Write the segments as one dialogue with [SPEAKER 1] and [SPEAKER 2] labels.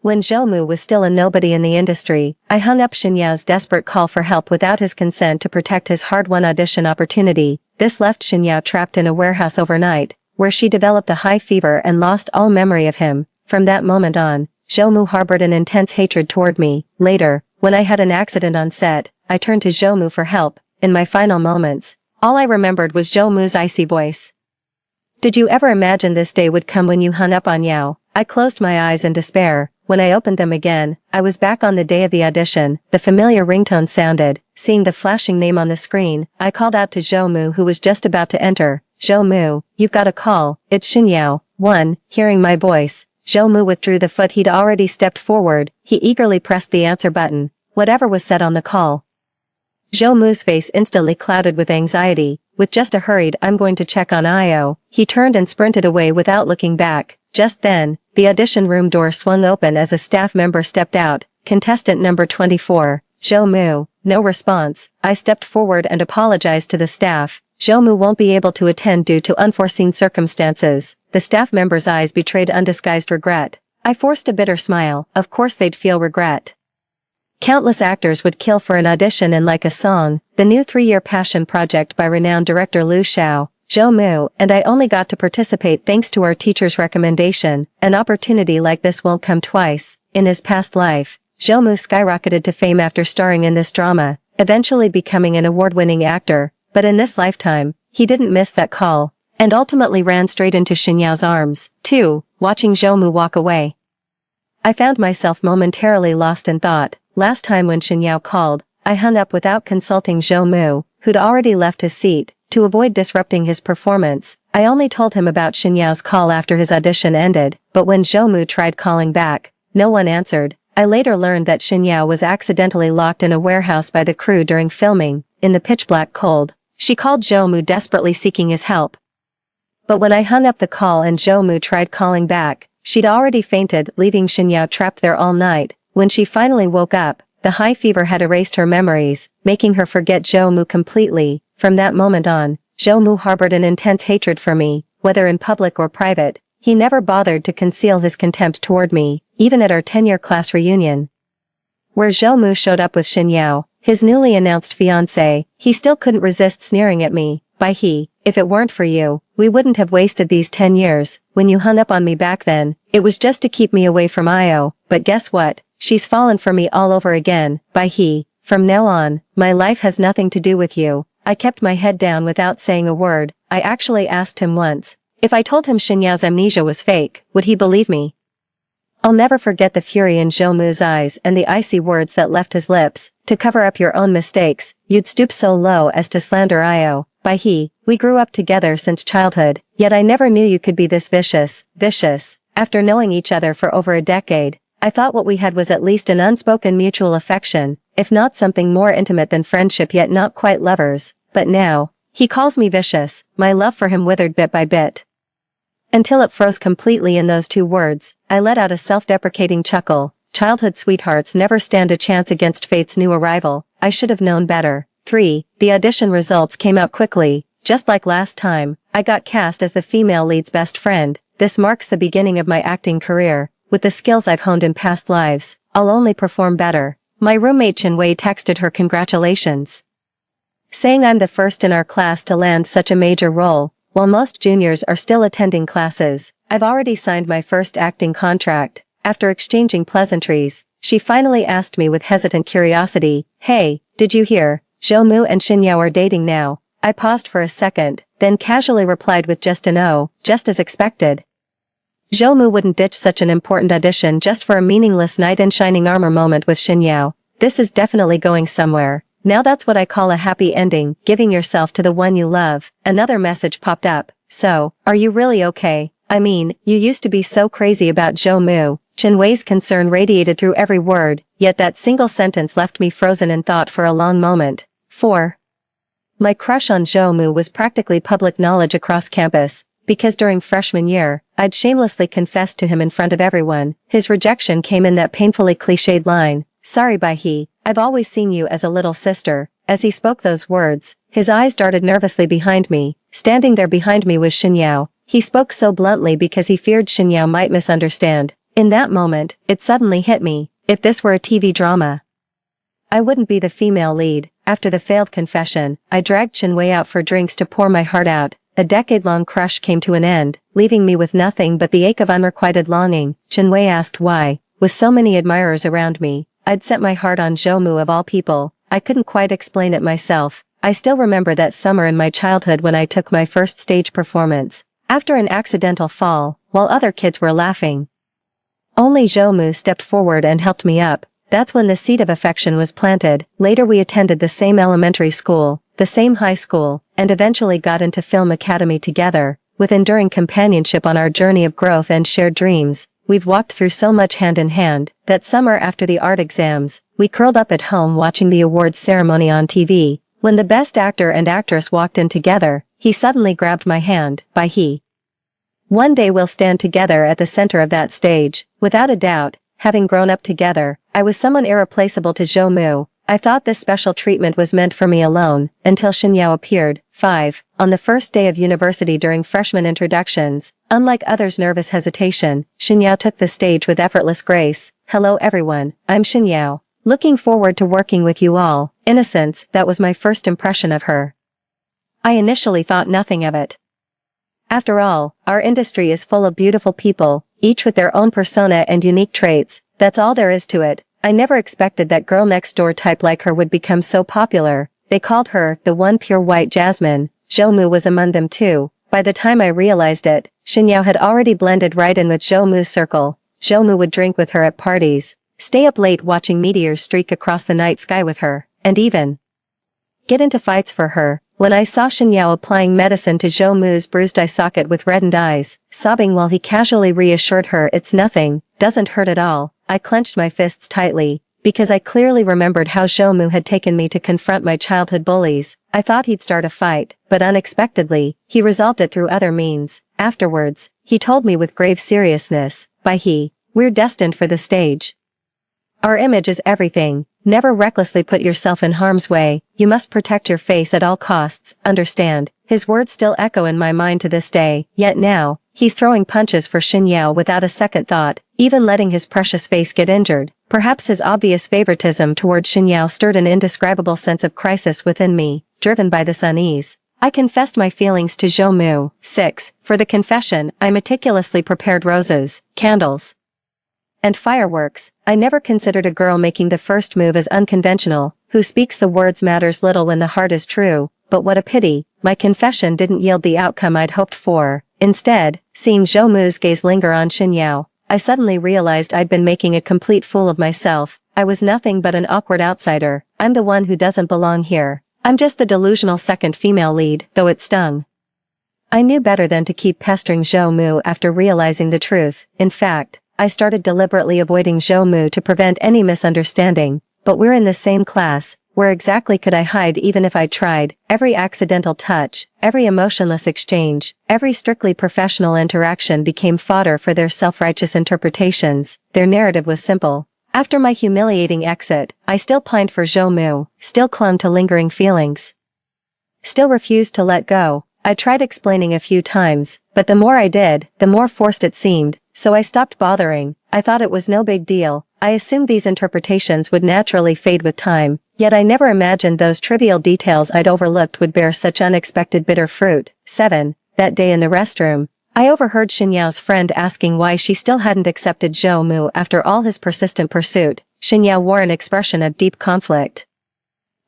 [SPEAKER 1] When Zhou was still a nobody in the industry, I hung up Xin Yao's desperate call for help without his consent to protect his hard-won audition opportunity. This left Xin Yao trapped in a warehouse overnight, where she developed a high fever and lost all memory of him. From that moment on, Zhou harbored an intense hatred toward me. Later, when I had an accident on set, I turned to Zhou for help. In my final moments, all I remembered was Zhou's icy voice. Did you ever imagine this day would come when you hung up on Yao? I closed my eyes in despair. When I opened them again, I was back on the day of the audition. The familiar ringtone sounded. Seeing the flashing name on the screen, I called out to Zhou who was just about to enter. Zhou, you've got a call. It's Xin Yao. 1. Hearing my voice, Zhou withdrew the foot he'd already stepped forward. He eagerly pressed the answer button. Whatever was said on the call. Zhou's face instantly clouded with anxiety. With just a hurried "I'm going to check on Io," he turned and sprinted away without looking back. Just then, the audition room door swung open as a staff member stepped out. Contestant number 24, Zhou. No response. I stepped forward and apologized to the staff. Zhou won't be able to attend due to unforeseen circumstances. The staff member's eyes betrayed undisguised regret. I forced a bitter smile. Of course they'd feel regret. Countless actors would kill for an audition and like a song, the new 3-year passion project by renowned director Liu Xiao, Zhou, and I only got to participate thanks to our teacher's recommendation. An opportunity like this won't come twice. In his past life, Zhou skyrocketed to fame after starring in this drama, eventually becoming an award-winning actor, but in this lifetime, he didn't miss that call, and ultimately ran straight into Xin Yao's arms. 2. Watching Zhou walk away. I found myself momentarily lost in thought. Last time when Xin Yao called, I hung up without consulting Zhou, who'd already left his seat. To avoid disrupting his performance, I only told him about Xin Yao's call after his audition ended, but when Zhou tried calling back, no one answered. I later learned that Xin Yao was accidentally locked in a warehouse by the crew during filming. In the pitch-black cold, she called Zhou desperately seeking his help. But when I hung up the call and Zhou tried calling back, she'd already fainted, leaving Xin Yao trapped there all night. When she finally woke up, the high fever had erased her memories, making her forget Zhou completely. From that moment on, Zhou harbored an intense hatred for me, whether in public or private. He never bothered to conceal his contempt toward me, even at our 10-year class reunion, where Zhou showed up with Xin Yao, his newly announced fiancé. He still couldn't resist sneering at me. If it weren't for you, we wouldn't have wasted these 10 years. When you hung up on me back then, it was just to keep me away from Io, but guess what? She's fallen for me all over again. From now on, my life has nothing to do with you. I kept my head down without saying a word. I actually asked him once, if I told him Xin Yao's amnesia was fake, would he believe me? I'll never forget the fury in Zhou's eyes and the icy words that left his lips. To cover up your own mistakes, you'd stoop so low as to slander Io. We grew up together since childhood, yet I never knew you could be this vicious. After knowing each other for over a decade, I thought what we had was at least an unspoken mutual affection, if not something more intimate than friendship yet not quite lovers. But now, he calls me vicious. My love for him withered bit by bit, until it froze completely in those 2 words. I let out a self-deprecating chuckle. Childhood sweethearts never stand a chance against fate's new arrival. I should have known better. 3. The audition results came out quickly. Just like last time, I got cast as the female lead's best friend. This marks the beginning of my acting career. With the skills I've honed in past lives, I'll only perform better. My roommate Chen Wei texted her congratulations, saying I'm the first in our class to land such a major role. While most juniors are still attending classes, I've already signed my first acting contract. After exchanging pleasantries, she finally asked me with hesitant curiosity, "Hey, did you hear? Zhou and Xin Yao are dating now." I paused for a second, then casually replied with just an "oh," just as expected. Zhou wouldn't ditch such an important audition just for a meaningless knight in shining armor moment with Xin Yao. This is definitely going somewhere. Now that's what I call a happy ending, giving yourself to the one you love. Another message popped up. So, are you really okay? I mean, you used to be so crazy about Zhou. Chen Wei's concern radiated through every word, yet that single sentence left me frozen in thought for a long moment. 4. My crush on Zhou was practically public knowledge across campus, because during freshman year, I'd shamelessly confessed to him in front of everyone. His rejection came in that painfully cliched line, "Sorry I've always seen you as a little sister." As he spoke those words, his eyes darted nervously behind me. Standing there behind me was Xin Yao. He spoke so bluntly because he feared Xin Yao might misunderstand. In that moment, it suddenly hit me, if this were a TV drama, I wouldn't be the female lead. After the failed confession, I dragged Chinwei out for drinks to pour my heart out. A decade-long crush came to an end, leaving me with nothing but the ache of unrequited longing. Chinwei asked why, with so many admirers around me, I'd set my heart on Zhoumu of all people. I couldn't quite explain it myself. I still remember that summer in my childhood when I took my first stage performance. After an accidental fall, while other kids were laughing, only Zhoumu stepped forward and helped me up. That's when the seed of affection was planted. Later we attended the same elementary school, the same high school, and eventually got into film academy together. With enduring companionship on our journey of growth and shared dreams, we've walked through so much hand in hand. That summer after the art exams, we curled up at home watching the awards ceremony on TV. When the best actor and actress walked in together, he suddenly grabbed my hand. One day we'll stand together at the center of that stage. Without a doubt, having grown up together, I was someone irreplaceable to Zhoumu. I thought this special treatment was meant for me alone, until Xinyao appeared. 5. On the first day of university during freshman introductions, unlike others' nervous hesitation, Xinyao took the stage with effortless grace. Hello everyone, I'm Xinyao. Looking forward to working with you all. Innocence, that was my first impression of her. I initially thought nothing of it. After all, our industry is full of beautiful people, each with their own persona and unique traits. That's all there is to it. I never expected that girl next door type like her would become so popular. They called her the one pure white jasmine. Zhoumu was among them too. By the time I realized it, Xinyao had already blended right in with Zhoumu's circle. Zhoumu would drink with her at parties, stay up late watching meteors streak across the night sky with her, and even get into fights for her. When I saw Xinyao applying medicine to Zhoumu's bruised eye socket with reddened eyes, sobbing while he casually reassured her it's nothing, doesn't hurt at all, I clenched my fists tightly, because I clearly remembered how Zhoumu had taken me to confront my childhood bullies. I thought he'd start a fight, but unexpectedly, he resolved it through other means. Afterwards, he told me with grave seriousness, we're destined for the stage. Our image is everything. Never recklessly put yourself in harm's way. You must protect your face at all costs, understand? His words still echo in my mind to this day, yet now, he's throwing punches for Xinyao without a second thought, even letting his precious face get injured. Perhaps his obvious favoritism toward Xinyao stirred an indescribable sense of crisis within me, driven by this unease. I confessed my feelings to Zhoumu. 6. For the confession, I meticulously prepared roses, candles, and fireworks. I never considered a girl making the first move as unconventional. Who speaks the words matters little when the heart is true, but what a pity, my confession didn't yield the outcome I'd hoped for. Instead, seeing Zhoumu's gaze linger on Xinyao, I suddenly realized I'd been making a complete fool of myself. I was nothing but an awkward outsider. I'm the one who doesn't belong here. I'm just the delusional second female lead, though it stung. I knew better than to keep pestering Zhoumu after realizing the truth. In fact, I started deliberately avoiding Zhoumu to prevent any misunderstanding. But we're in the same class. Where exactly could I hide even if I tried? Every accidental touch, every emotionless exchange, every strictly professional interaction became fodder for their self-righteous interpretations. Their narrative was simple. After my humiliating exit, I still pined for Zhoumu, still clung to lingering feelings, still refused to let go. I tried explaining a few times, but the more I did, the more forced it seemed, so I stopped bothering. I thought it was no big deal. I assumed these interpretations would naturally fade with time, yet I never imagined those trivial details I'd overlooked would bear such unexpected bitter fruit. 7. That day in the restroom, I overheard Xinyao's friend asking why she still hadn't accepted Zhoumu after all his persistent pursuit. Xinyao wore an expression of deep conflict.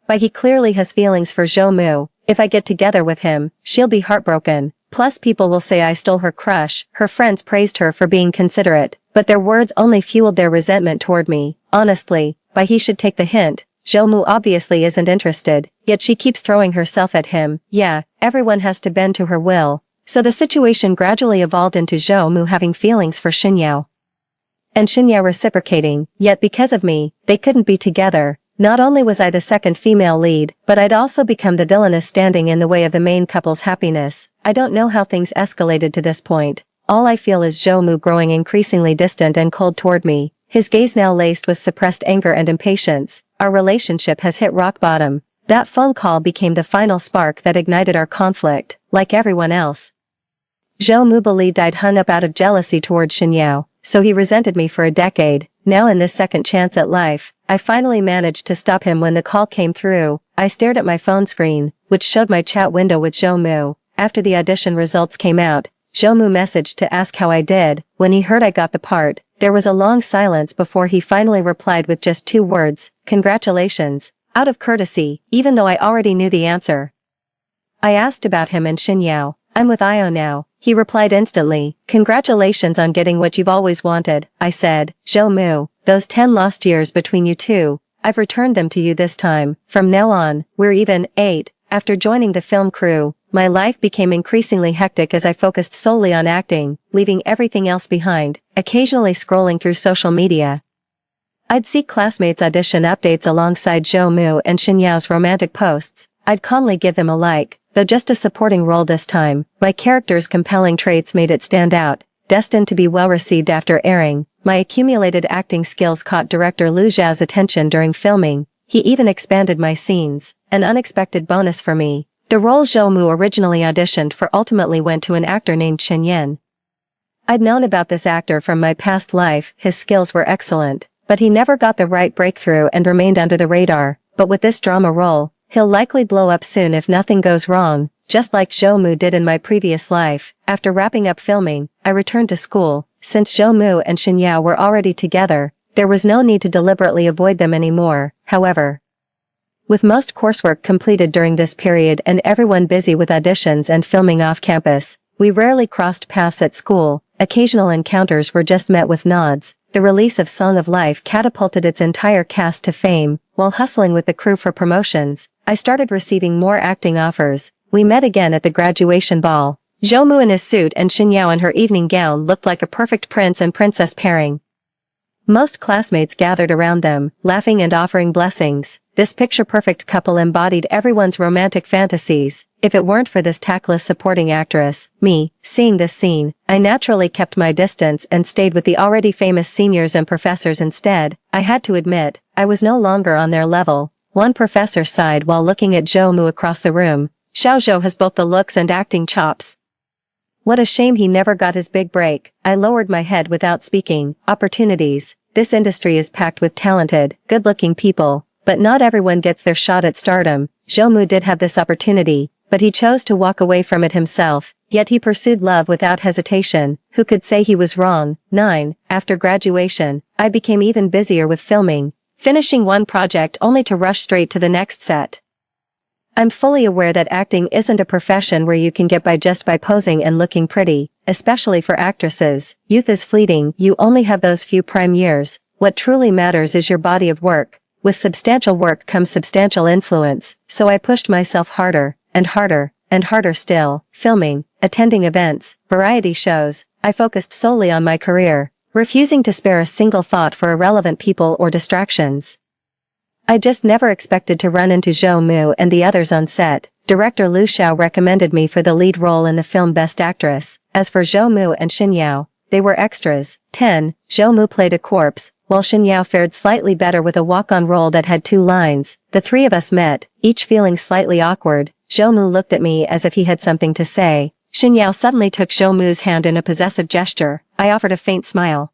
[SPEAKER 1] But he clearly has feelings for Zhoumu. If I get together with him, she'll be heartbroken. Plus people will say I stole her crush. Her friends praised her for being considerate, but their words only fueled their resentment toward me. Honestly, he should take the hint. Zhoumu obviously isn't interested, yet she keeps throwing herself at him. Yeah, everyone has to bend to her will. So the situation gradually evolved into Zhoumu having feelings for Xinyao, and Xinyao reciprocating, yet because of me, they couldn't be together. Not only was I the second female lead, but I'd also become the villainess standing in the way of the main couple's happiness. I don't know how things escalated to this point. All I feel is Zhoumu growing increasingly distant and cold toward me, his gaze now laced with suppressed anger and impatience. Our relationship has hit rock bottom. That phone call became the final spark that ignited our conflict. Like everyone else, Zhoumu believed I'd hung up out of jealousy toward Xinyao. so he resented me for a decade. Now in this second chance at life, I finally managed to stop him when the call came through. I stared at my phone screen, which showed my chat window with Zhou. After the audition results came out, Zhou messaged to ask how I did. When he heard I got the part, there was a long silence before he finally replied with just 2 words, "Congratulations," out of courtesy, even though I already knew the answer. I asked about him and Xinyao. "I'm with Io now," he replied instantly. "Congratulations on getting what you've always wanted," I said. "Zhou, those 10 lost years between you two, I've returned them to you this time. From now on, we're even." 8. After joining the film crew, my life became increasingly hectic as I focused solely on acting, leaving everything else behind, occasionally scrolling through social media. I'd see classmates' audition updates alongside Zhou and Xinyao's romantic posts. I'd calmly give them a like, though just a supporting role this time. My character's compelling traits made it stand out, destined to be well received after airing. My accumulated acting skills caught director Lu Zhao's attention during filming. He even expanded my scenes, an unexpected bonus for me. The role Zhou originally auditioned for ultimately went to an actor named Chen Yan. I'd known about this actor from my past life. His skills were excellent, but he never got the right breakthrough and remained under the radar. But with this drama role, he'll likely blow up soon if nothing goes wrong, just like Zhou did in my previous life. After wrapping up filming, I returned to school. Since Zhou and Xinyao were already together, there was no need to deliberately avoid them anymore. However, with most coursework completed during this period and everyone busy with auditions and filming off campus, we rarely crossed paths at school. Occasional encounters were just met with nods. The release of Song of Life catapulted its entire cast to fame. While hustling with the crew for promotions, I started receiving more acting offers. We met again at the graduation ball. Zhou in his suit and Xinyao in her evening gown looked like a perfect prince and princess pairing. Most classmates gathered around them, laughing and offering blessings. This picture-perfect couple embodied everyone's romantic fantasies. If it weren't for this tactless supporting actress, me, seeing this scene, I naturally kept my distance and stayed with the already famous seniors and professors instead. I had to admit, I was no longer on their level. One professor sighed while looking at Zhou across the room. "Xiaozhou has both the looks and acting chops. What a shame he never got his big break." I lowered my head without speaking. Opportunities. This industry is packed with talented, good-looking people, but not everyone gets their shot at stardom. Zhou did have this opportunity, but he chose to walk away from it himself, yet he pursued love without hesitation. Who could say he was wrong? 9. After graduation, I became even busier with filming, finishing one project only to rush straight to the next set. I'm fully aware that acting isn't a profession where you can get by just by posing and looking pretty, especially for actresses. Youth is fleeting, you only have those few prime years. What truly matters is your body of work. With substantial work comes substantial influence, so I pushed myself harder, and harder, and harder still. Filming, attending events, variety shows, I focused solely on my career, refusing to spare a single thought for irrelevant people or distractions. I just never expected to run into Zhou and the others on set. Director Lu Xiao recommended me for the lead role in the film Best Actress. As for Zhou and Xinyao, they were extras. 10. Zhou played a corpse, while Xinyao fared slightly better with a walk-on role that had 2 lines. The 3 of us met, each feeling slightly awkward. Zhou looked at me as if he had something to say. Xinyao suddenly took Zhou's hand in a possessive gesture. I offered a faint smile,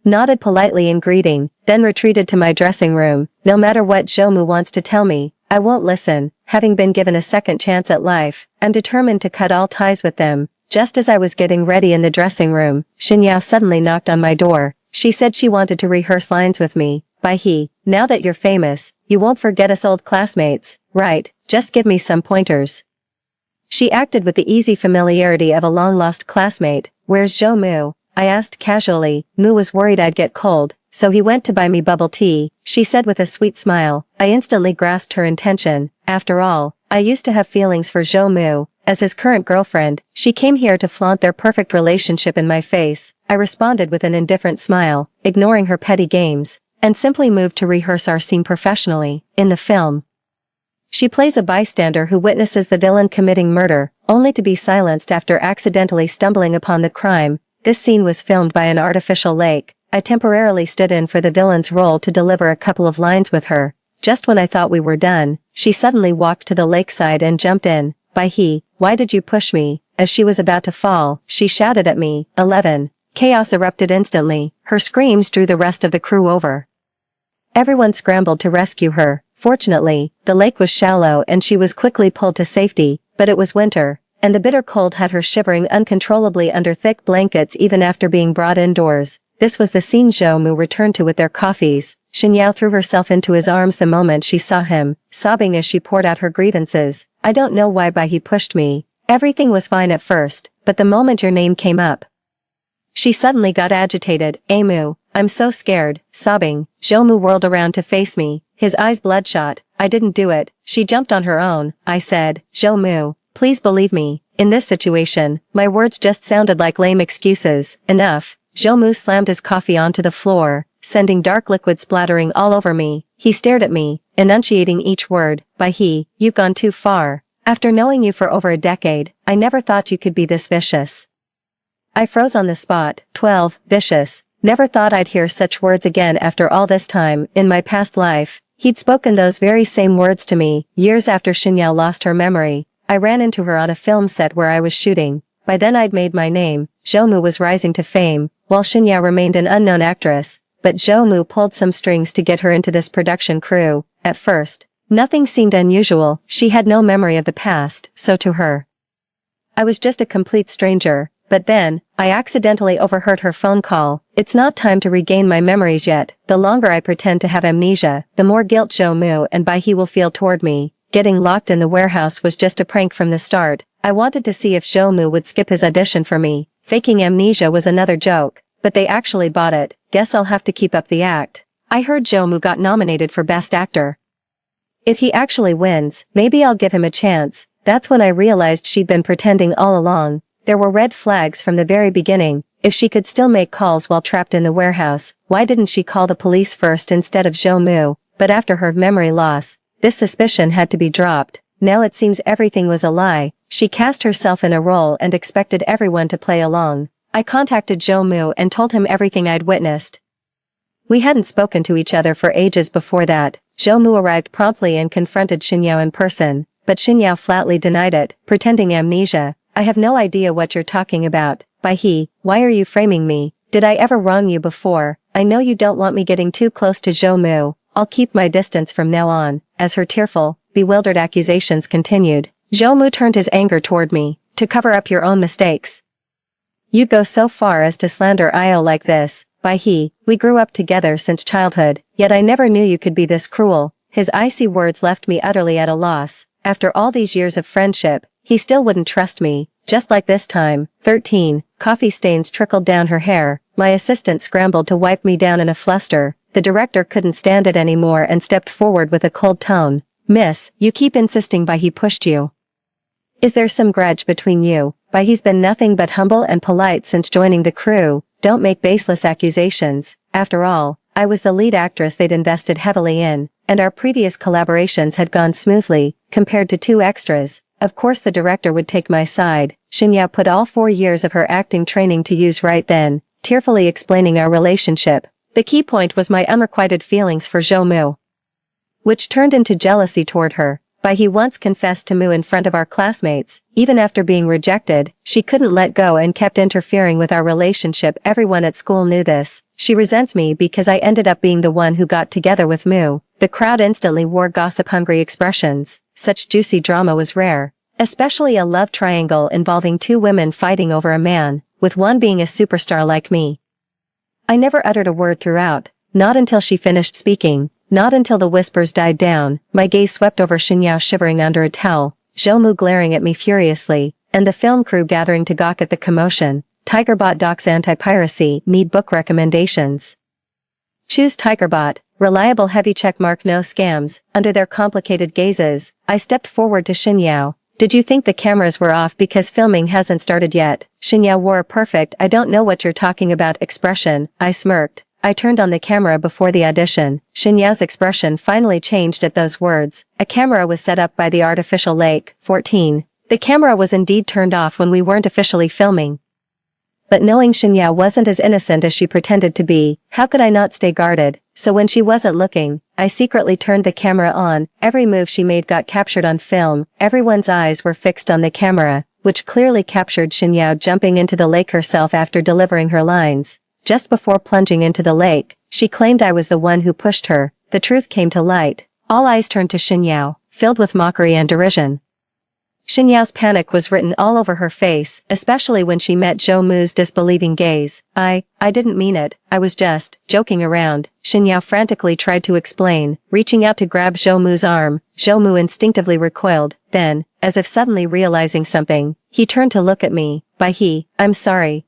[SPEAKER 1] nodded politely in greeting, then retreated to my dressing room. No matter what Zhou wants to tell me, I won't listen. Having been given a second chance at life, I'm determined to cut all ties with them. Just as I was getting ready in the dressing room, Xinyao suddenly knocked on my door. She said she wanted to rehearse lines with me. Now that you're famous, you won't forget us old classmates, right? Just give me some pointers." She acted with the easy familiarity of a long-lost classmate. "Where's Zhou?" I asked casually. Mu was worried I'd get cold, so he went to buy me bubble tea, she said with a sweet smile. I instantly grasped her intention. After all, I used to have feelings for Zhou. As his current girlfriend, she came here to flaunt their perfect relationship in my face. I responded with an indifferent smile, ignoring her petty games, and simply moved to rehearse our scene professionally. In the film, she plays a bystander who witnesses the villain committing murder, only to be silenced after accidentally stumbling upon the crime. This scene was filmed by an artificial lake. I temporarily stood in for the villain's role to deliver a couple of lines with her. Just when I thought we were done, she suddenly walked to the lakeside and jumped in. "Why did you push me?" As she was about to fall, she shouted at me. 11. Chaos erupted instantly, her screams drew the rest of the crew over. Everyone scrambled to rescue her. Fortunately, the lake was shallow and she was quickly pulled to safety, but it was winter, and the bitter cold had her shivering uncontrollably under thick blankets even after being brought indoors. This was the scene Zhou Mu returned to with their coffees. Xinyao threw herself into his arms the moment she saw him, sobbing as she poured out her grievances. I don't know why but he pushed me. Everything was fine at first, but the moment your name came up. She suddenly got agitated. Mu, I'm so scared, sobbing. Zhou Mu whirled around to face me, his eyes bloodshot. I didn't do it, she jumped on her own, I said. Zhou Mu, please believe me. In this situation, my words just sounded like lame excuses. Enough. Zhou Mu slammed his coffee onto the floor, sending dark liquid splattering all over me. He stared at me, enunciating each word. By he, you've gone too far. After knowing you for over a decade, I never thought you could be this vicious. I froze on the spot. 12, vicious. Never thought I'd hear such words again after all this time. In my past life, he'd spoken those very same words to me, years after Xinyao lost her memory. I ran into her on a film set where I was shooting. By then I'd made my name. Zhou Mu was rising to fame, while Xinyao remained an unknown actress, but Zhou Mu pulled some strings to get her into this production crew. At first, nothing seemed unusual. She had no memory of the past, so to her, I was just a complete stranger. But then, I accidentally overheard her phone call. It's not time to regain my memories yet. The longer I pretend to have amnesia, the more guilt Zhou Mu and Bai He will feel toward me. Getting locked in the warehouse was just a prank from the start. I wanted to see if Zhou Mu would skip his audition for me. Faking amnesia was another joke, but they actually bought it. Guess I'll have to keep up the act. I heard Zhou Mu got nominated for Best Actor. If he actually wins, maybe I'll give him a chance. That's when I realized she'd been pretending all along. There were red flags from the very beginning. If she could still make calls while trapped in the warehouse, why didn't she call the police first instead of Zhou Mu? But after her memory loss, this suspicion had to be dropped. Now it seems everything was a lie. She cast herself in a role and expected everyone to play along. I contacted Zhou Mu and told him everything I'd witnessed. We hadn't spoken to each other for ages before that. Zhou Mu arrived promptly and confronted Xinyao in person, but Xinyao flatly denied it, pretending amnesia. I have no idea what you're talking about. Bai He, why are you framing me? Did I ever wrong you before? I know you don't want me getting too close to Zhou Mu. I'll keep my distance from now on. As her tearful, bewildered accusations continued, Zhou Mu turned his anger toward me. To cover up your own mistakes. You'd go so far as to slander Io like this. Bai He, we grew up together since childhood, yet I never knew you could be this cruel. His icy words left me utterly at a loss. After all these years of friendship, he still wouldn't trust me, just like this time. 13, coffee stains trickled down her hair. My assistant scrambled to wipe me down in a fluster. The director couldn't stand it anymore and stepped forward with a cold tone. Miss, you keep insisting Bai He pushed you. Is there some grudge between you? Bai He's been nothing but humble and polite since joining the crew. Don't make baseless accusations. After all, I was the lead actress they'd invested heavily in, and our previous collaborations had gone smoothly, compared to 2 extras. Of course the director would take my side. Xinyao put all 4 years of her acting training to use right then, tearfully explaining our relationship. The key point was my unrequited feelings for Zhou Mu, which turned into jealousy toward her. Bai He once confessed to Mu in front of our classmates. Even after being rejected, she couldn't let go and kept interfering with our relationship. Everyone at school knew this. She resents me because I ended up being the one who got together with Mu. The crowd instantly wore gossip-hungry expressions. Such juicy drama was rare. Especially a love triangle involving 2 women fighting over a man, with one being a superstar like me. I never uttered a word throughout, not until she finished speaking, not until the whispers died down. My gaze swept over Xinyao shivering under a towel, Zhou Mu glaring at me furiously, and the film crew gathering to gawk at the commotion. Tigerbot Doc's anti-piracy, need book recommendations. Choose Tigerbot, reliable heavy checkmark no scams. Under their complicated gazes, I stepped forward to Xinyao. Did you think the cameras were off because filming hasn't started yet? Xinyao wore a perfect I don't know what you're talking about expression. I smirked. I turned on the camera before the audition. Xinyao's expression finally changed at those words. A camera was set up by the artificial lake. 14. The camera was indeed turned off when we weren't officially filming. But knowing Xinyao wasn't as innocent as she pretended to be, how could I not stay guarded? So when she wasn't looking, I secretly turned the camera on. Every move she made got captured on film. Everyone's eyes were fixed on the camera. which clearly captured Xinyao jumping into the lake herself after delivering her lines. Just before plunging into the lake, she claimed I was the one who pushed her. The truth came to light. All eyes turned to Xinyao, filled with mockery and derision. Xinyao's panic was written all over her face, especially when she met Zhou Mu's disbelieving gaze. I didn't mean it, I was just joking around, Xinyao frantically tried to explain, reaching out to grab Zhou Mu's arm. Zhou Mu instinctively recoiled, then, as if suddenly realizing something, he turned to look at me. By he, I'm sorry,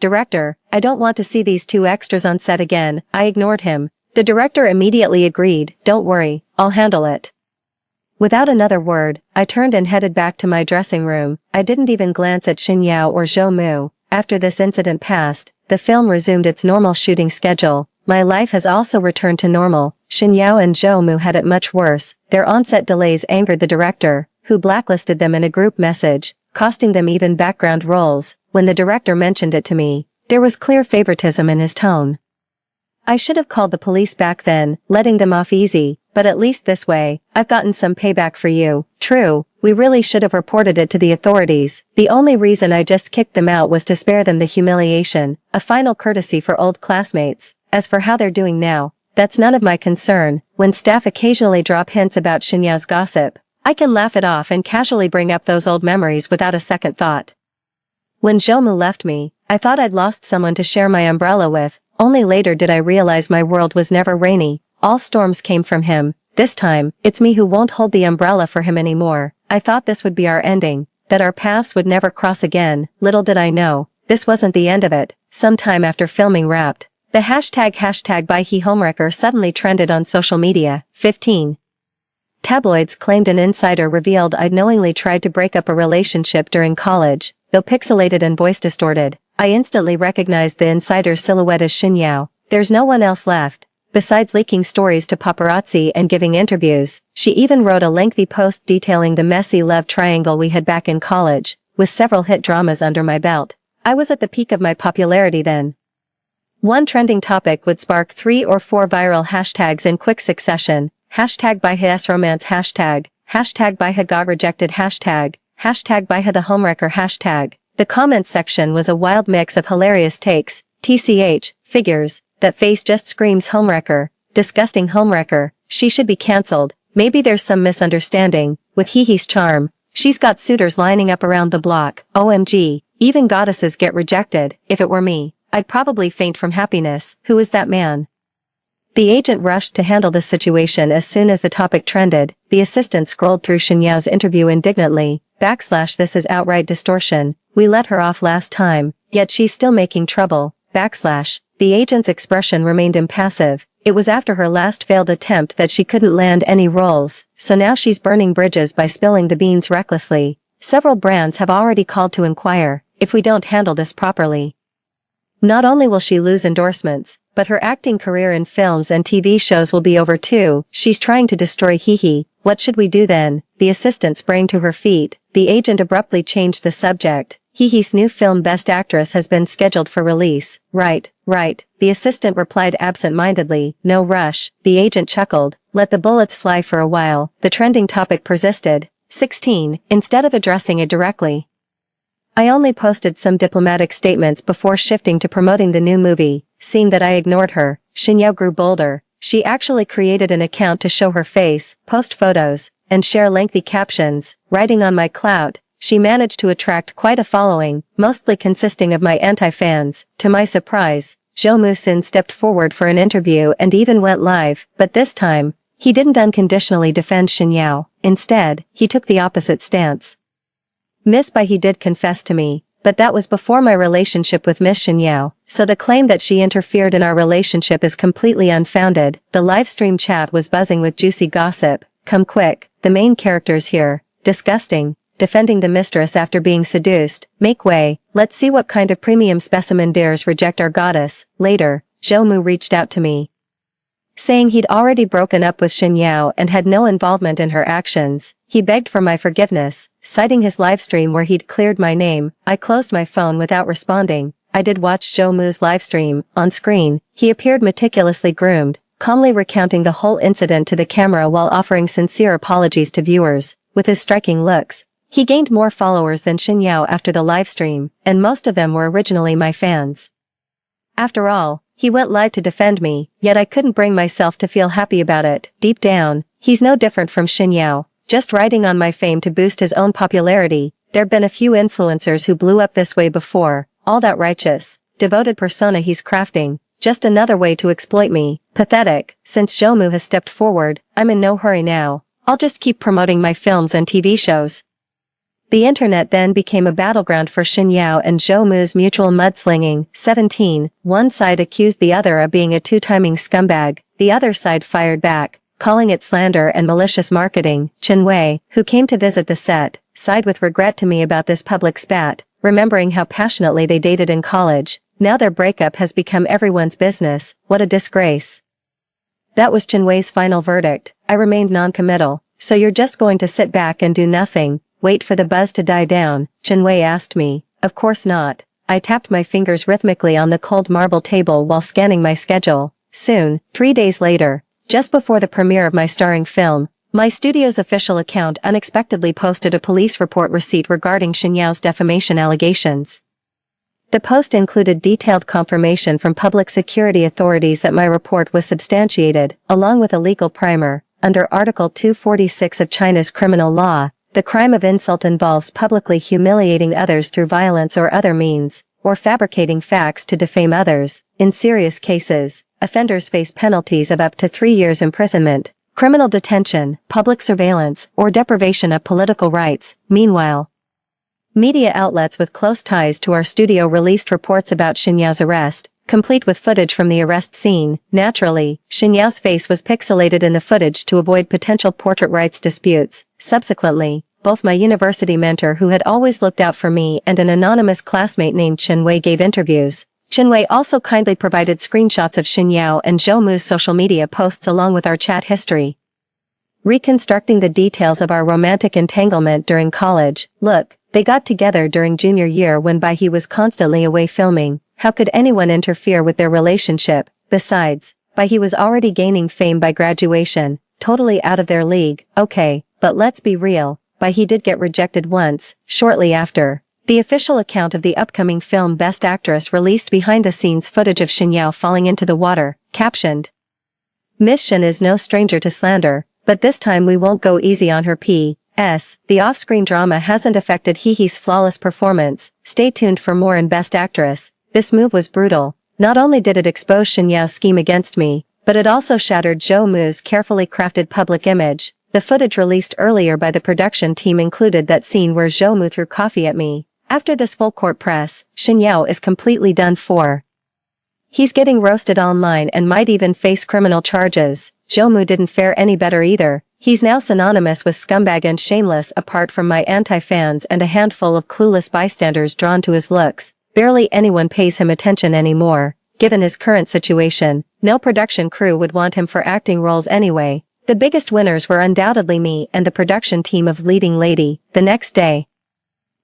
[SPEAKER 1] director, I don't want to see these two extras on set again. I ignored him. The director immediately agreed, don't worry, I'll handle it. Without another word, I turned and headed back to my dressing room. I didn't even glance at Xinyao or Zhou Mu. After this incident passed, the film resumed its normal shooting schedule. My life has also returned to normal. Xinyao and Zhou Mu had it much worse. Their on-set delays angered the director, who blacklisted them in a group message, costing them even background roles. When the director mentioned it to me, there was clear favoritism in his tone. I should have called the police back then, letting them off easy, but at least this way, I've gotten some payback for you. True, we really should have reported it to the authorities. The only reason I just kicked them out was to spare them the humiliation, a final courtesy for old classmates. As for how they're doing now, that's none of my concern. When staff occasionally drop hints about Xinyao's gossip, I can laugh it off and casually bring up those old memories without a second thought. When Zhou Mu left me, I thought I'd lost someone to share my umbrella with. Only later did I realize my world was never rainy. All storms came from him. This time, it's me who won't hold the umbrella for him anymore. I thought this would be our ending, that our paths would never cross again. Little did I know, this wasn't the end of it. Sometime after filming wrapped, the hashtag #BuyHeHomewrecker suddenly trended on social media. 15. Tabloids claimed an insider revealed I'd knowingly tried to break up a relationship during college. Though pixelated and voice distorted, I instantly recognized the insider's silhouette as Xinyao. There's no one else left. Besides leaking stories to paparazzi and giving interviews, she even wrote a lengthy post detailing the messy love triangle we had back in college, with several hit dramas under my belt. I was at the peak of my popularity then. One trending topic would spark 3 or 4 viral hashtags in quick succession. #BuyHisRomance #BuyHGotRejected #BuyHTheHomewrecker The comments section was a wild mix of hilarious takes, tch, figures, that face just screams homewrecker, disgusting homewrecker, she should be cancelled, maybe there's some misunderstanding, with Hihi's charm, she's got suitors lining up around the block, OMG, even goddesses get rejected. If it were me, I'd probably faint from happiness. Who is that man? The agent rushed to handle the situation as soon as the topic trended. The assistant scrolled through Xinyao's interview indignantly, /this is outright distortion, we let her off last time, yet she's still making trouble, /. The agent's expression remained impassive. It was after her last failed attempt that she couldn't land any roles, so now she's burning bridges by spilling the beans recklessly. Several brands have already called to inquire if we don't handle this properly. Not only will she lose endorsements, but her acting career in films and TV shows will be over too. She's trying to destroy Hihi. What should we do then? The assistant sprang to her feet. The agent abruptly changed the subject. Hihi's new film Best Actress has been scheduled for release. Right. The assistant replied absent-mindedly, no rush. The agent chuckled. Let the bullets fly for a while. The trending topic persisted. 16. Instead of addressing it directly, I only posted some diplomatic statements before shifting to promoting the new movie. Seeing that I ignored her, Xinyao grew bolder. She actually created an account to show her face, post photos, and share lengthy captions. Riding on my clout, she managed to attract quite a following, mostly consisting of my anti-fans. To my surprise, Zhou Mu soon stepped forward for an interview and even went live, but this time, he didn't unconditionally defend Xinyao. Instead, he took the opposite stance. Miss Bai did confess to me, but that was before my relationship with Miss Xinyao, so the claim that she interfered in our relationship is completely unfounded. The livestream chat was buzzing with juicy gossip. Come quick, the main characters here. Disgusting. Defending the mistress after being seduced. Make way, let's see what kind of premium specimen dares reject our goddess. Later, Zhou Mu reached out to me, saying he'd already broken up with Xinyao and had no involvement in her actions. He begged for my forgiveness, citing his livestream where he'd cleared my name. I closed my phone without responding. I did watch Zhou Mu's livestream. On screen, he appeared meticulously groomed, calmly recounting the whole incident to the camera while offering sincere apologies to viewers. With his striking looks, He gained more followers than Shin Yao after the livestream, and most of them were originally my fans. After all, he went live to defend me, yet I couldn't bring myself to feel happy about it. Deep down, he's no different from Shin Yao, just riding on my fame to boost his own popularity. There've been a few influencers who blew up this way before, all that righteous, devoted persona he's crafting, just another way to exploit me. Pathetic. Since Zhoumu has stepped forward, I'm in no hurry now. I'll just keep promoting my films and TV shows. The internet then became a battleground for Shin Yao and Zhoumu's mutual mudslinging. 17. One side accused the other of being a two-timing scumbag, the other side fired back, calling it slander and malicious marketing. Chen Wei, who came to visit the set, sighed with regret to me about this public spat, remembering how passionately they dated in college. Now their breakup has become everyone's business. What a disgrace. That was Chen Wei's final verdict. I remained non-committal. So you're just going to sit back and do nothing? Wait for the buzz to die down? Chen Wei asked me. Of course not. I tapped my fingers rhythmically on the cold marble table while scanning my schedule. Soon, 3 days later, just before the premiere of my starring film, my studio's official account unexpectedly posted a police report receipt regarding Shin Yao's defamation allegations. The post included detailed confirmation from public security authorities that my report was substantiated, along with a legal primer. Under Article 246 of China's criminal law, the crime of insult involves publicly humiliating others through violence or other means, or fabricating facts to defame others. In serious cases, offenders face penalties of up to 3 years imprisonment, criminal detention, public surveillance, or deprivation of political rights. Meanwhile, media outlets with close ties to our studio released reports about Shin Yao's arrest, complete with footage from the arrest scene. Naturally, Shin Yao's face was pixelated in the footage to avoid potential portrait rights disputes. Subsequently, both my university mentor who had always looked out for me and an anonymous classmate named Chen Wei gave interviews. Chen Wei also kindly provided screenshots of Shin Yao and Zhoumu's social media posts along with our chat history, reconstructing the details of our romantic entanglement during college. Look, they got together during junior year when he was constantly away filming. How could anyone interfere with their relationship? Besides, he was already gaining fame by graduation, totally out of their league. Okay, but let's be real, he did get rejected once, shortly after. The official account of the upcoming film Best Actress released behind-the-scenes footage of Shin Yao falling into the water, captioned, "Miss Shin is no stranger to slander, but this time we won't go easy on her. P.S. The off-screen drama hasn't affected He's flawless performance. Stay tuned for more in Best Actress." This move was brutal. Not only did it expose Shin Yao's scheme against me, but it also shattered Zhoumu's carefully crafted public image. The footage released earlier by the production team included that scene where Zhoumu threw coffee at me. After this full-court press, Shin Yao is completely done for. He's getting roasted online and might even face criminal charges. Zhoumu didn't fare any better either. He's now synonymous with scumbag and shameless. Apart from my anti-fans and a handful of clueless bystanders drawn to his looks, barely anyone pays him attention anymore. Given his current situation, no production crew would want him for acting roles anyway. The biggest winners were undoubtedly me and the production team of Leading Lady. The next day,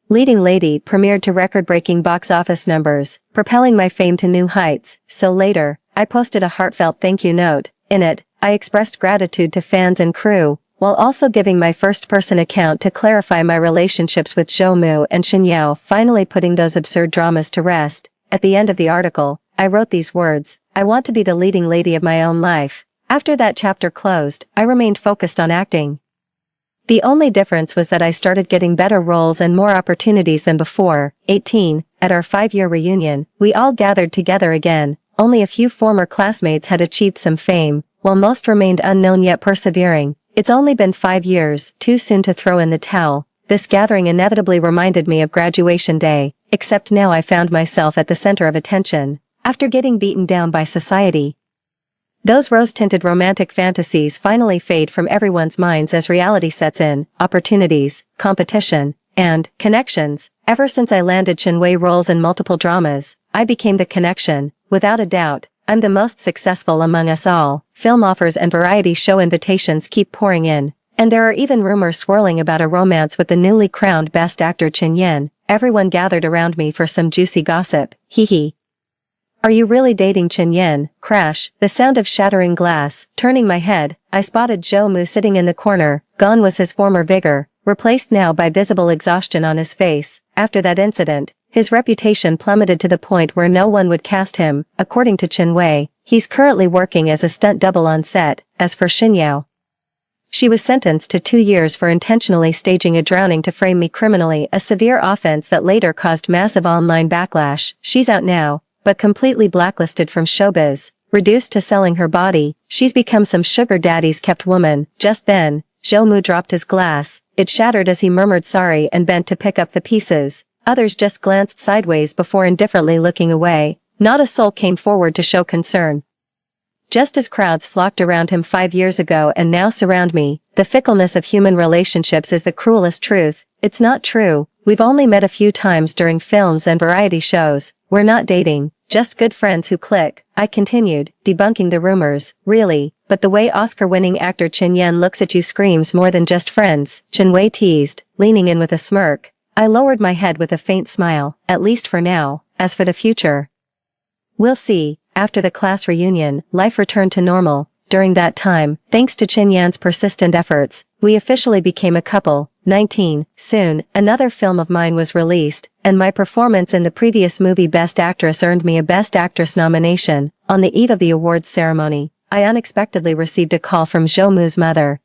[SPEAKER 1] Leading Lady premiered to record-breaking box office numbers, propelling my fame to new heights. So later, I posted a heartfelt thank you note. In it, I expressed gratitude to fans and crew, while also giving my first-person account to clarify my relationships with Zhoumu and Shin Yao, finally putting those absurd dramas to rest. At the end of the article, I wrote these words: "I want to be the leading lady of my own life." After that chapter closed, I remained focused on acting. The only difference was that I started getting better roles and more opportunities than before. 18. At our 5-year reunion, we all gathered together again. Only a few former classmates had achieved some fame, while most remained unknown yet persevering. It's only been 5 years, too soon to throw in the towel. This gathering inevitably reminded me of graduation day, except now I found myself at the center of attention. After getting beaten down by society, those rose-tinted romantic fantasies finally fade from everyone's minds as reality sets in. Opportunities, competition, and connections. Ever since I landed Chen Wei roles in multiple dramas, I became the connection. Without a doubt, I'm the most successful among us all. Film offers and variety show invitations keep pouring in, and there are even rumors swirling about a romance with the newly crowned Best Actor Chen Yin. Everyone gathered around me for some juicy gossip. Hee. Are you really dating Chen Yin? Crash, the sound of shattering glass. Turning my head, I spotted Zhoumu sitting in the corner. Gone was his former vigor, replaced now by visible exhaustion on his face. After that incident, his reputation plummeted to the point where no one would cast him. According to Chen Wei, he's currently working as a stunt double on set. As for Xin Yao, she was sentenced to 2 years for intentionally staging a drowning to frame me criminally, a severe offense that later caused massive online backlash. She's out now, but completely blacklisted from showbiz. Reduced to selling her body, she's become some sugar daddy's kept woman. Just then, Zhou Mu dropped his glass. It shattered as he murmured sorry and bent to pick up the pieces. Others just glanced sideways before indifferently looking away. Not a soul came forward to show concern. Just as crowds flocked around him 5 years ago and now surround me, the fickleness of human relationships is the cruelest truth. It's not true. We've only met a few times during films and variety shows. We're not dating, just good friends who click. I continued, debunking the rumors. Really, but the way Oscar-winning actor Chen Yan looks at you screams more than just friends, Chen Wei teased, leaning in with a smirk. I lowered my head with a faint smile, at least for now. As for the future, we'll see. After the class reunion, life returned to normal. During that time, thanks to Chen Yan's persistent efforts, we officially became a couple. 19. Soon, another film of mine was released, and my performance in the previous movie Best Actress earned me a Best Actress nomination. On the eve of the awards ceremony, I unexpectedly received a call from Zhou Mu's mother.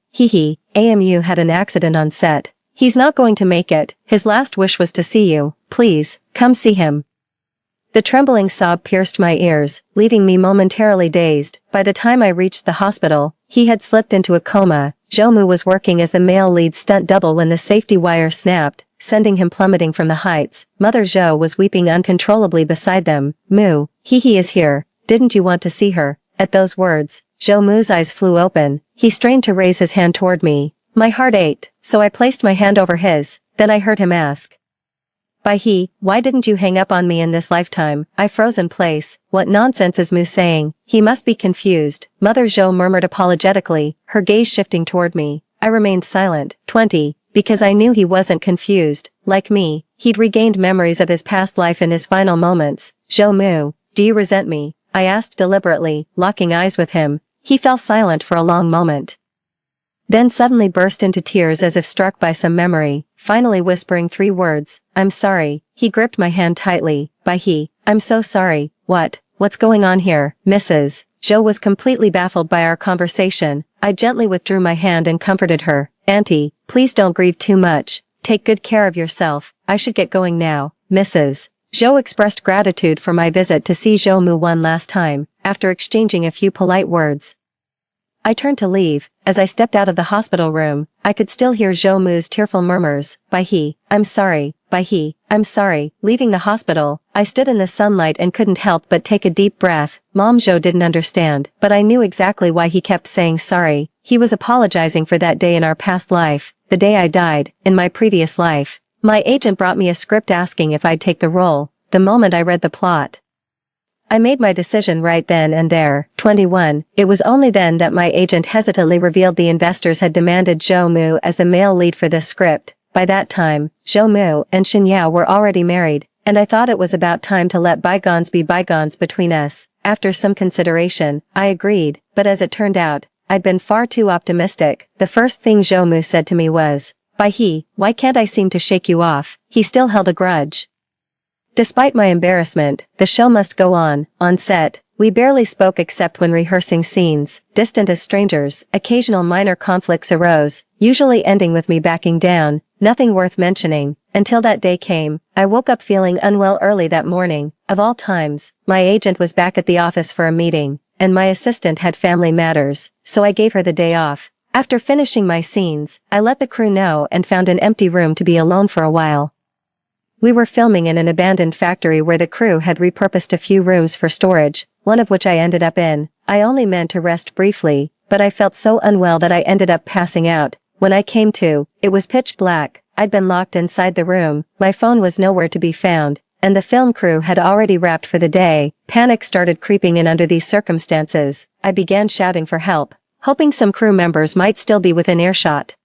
[SPEAKER 1] AMU had an accident on set. He's not going to make it. His last wish was to see you. Please, come see him. The trembling sob pierced my ears, leaving me momentarily dazed. By the time I reached the hospital, he had slipped into a coma. Zhou Mu was working as the male lead stunt double when the safety wire snapped, sending him plummeting from the heights. Mother Zhou was weeping uncontrollably beside them. Mu, he is here. Didn't you want to see her? At those words, Zhou Mu's eyes flew open. He strained to raise his hand toward me. My heart ached, so I placed my hand over his. Then I heard him ask, why didn't you hang up on me in this lifetime? I froze in place. What nonsense is Mu saying? He must be confused. Mother Zhou murmured apologetically, her gaze shifting toward me. I remained silent. 20. Because I knew he wasn't confused. Like me, he'd regained memories of his past life in his final moments. Zhou Mu, do you resent me? I asked deliberately, locking eyes with him. He fell silent for a long moment, then suddenly burst into tears as if struck by some memory, finally whispering 3 words, I'm sorry. He gripped my hand tightly. I'm so sorry. What's going on here, Mrs. Zhou was completely baffled by our conversation. I gently withdrew my hand and comforted her. Auntie, please don't grieve too much. Take good care of yourself. I should get going now, Mrs. Zhou expressed gratitude for my visit to see Zhou Mu one last time, after exchanging a few polite words. I turned to leave. As I stepped out of the hospital room, I could still hear Zhou Mu's tearful murmurs. I'm sorry. I'm sorry. Leaving the hospital, I stood in the sunlight and couldn't help but take a deep breath. Mom Zhou didn't understand, but I knew exactly why he kept saying sorry. He was apologizing for that day in our past life, the day I died, in my previous life. My agent brought me a script asking if I'd take the role. The moment I read the plot, I made my decision right then and there. 21. It was only then that my agent hesitantly revealed the investors had demanded Zhou Mu as the male lead for this script. By that time, Zhou Mu and Xin Yao were already married, and I thought it was about time to let bygones be bygones between us. After some consideration, I agreed, but as it turned out, I'd been far too optimistic. The first thing Zhou Mu said to me was, why can't I seem to shake you off? He still held a grudge. Despite my embarrassment, the show must go on. On set, we barely spoke except when rehearsing scenes. Distant as strangers, occasional minor conflicts arose, usually ending with me backing down. Nothing worth mentioning. Until that day came, I woke up feeling unwell early that morning. Of all times, my agent was back at the office for a meeting, and my assistant had family matters, so I gave her the day off. After finishing my scenes, I let the crew know and found an empty room to be alone for a while. We were filming in an abandoned factory where the crew had repurposed a few rooms for storage, one of which I ended up in. I only meant to rest briefly, but I felt so unwell that I ended up passing out. When I came to, it was pitch black. I'd been locked inside the room, my phone was nowhere to be found, and the film crew had already wrapped for the day. Panic started creeping in under these circumstances. I began shouting for help, hoping some crew members might still be within earshot.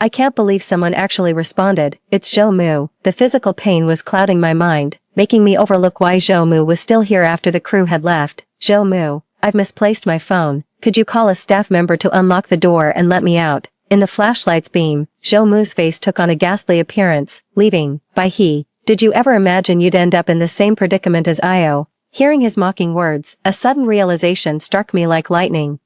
[SPEAKER 1] I can't believe someone actually responded. It's Zhou Mu. The physical pain was clouding my mind, making me overlook why Zhou Mu was still here after the crew had left. Zhou Mu, I've misplaced my phone. Could you call a staff member to unlock the door and let me out? In the flashlight's beam, Zhou Mu's face took on a ghastly appearance, leaving, by he. Did you ever imagine you'd end up in the same predicament as Io? Hearing his mocking words, a sudden realization struck me like lightning.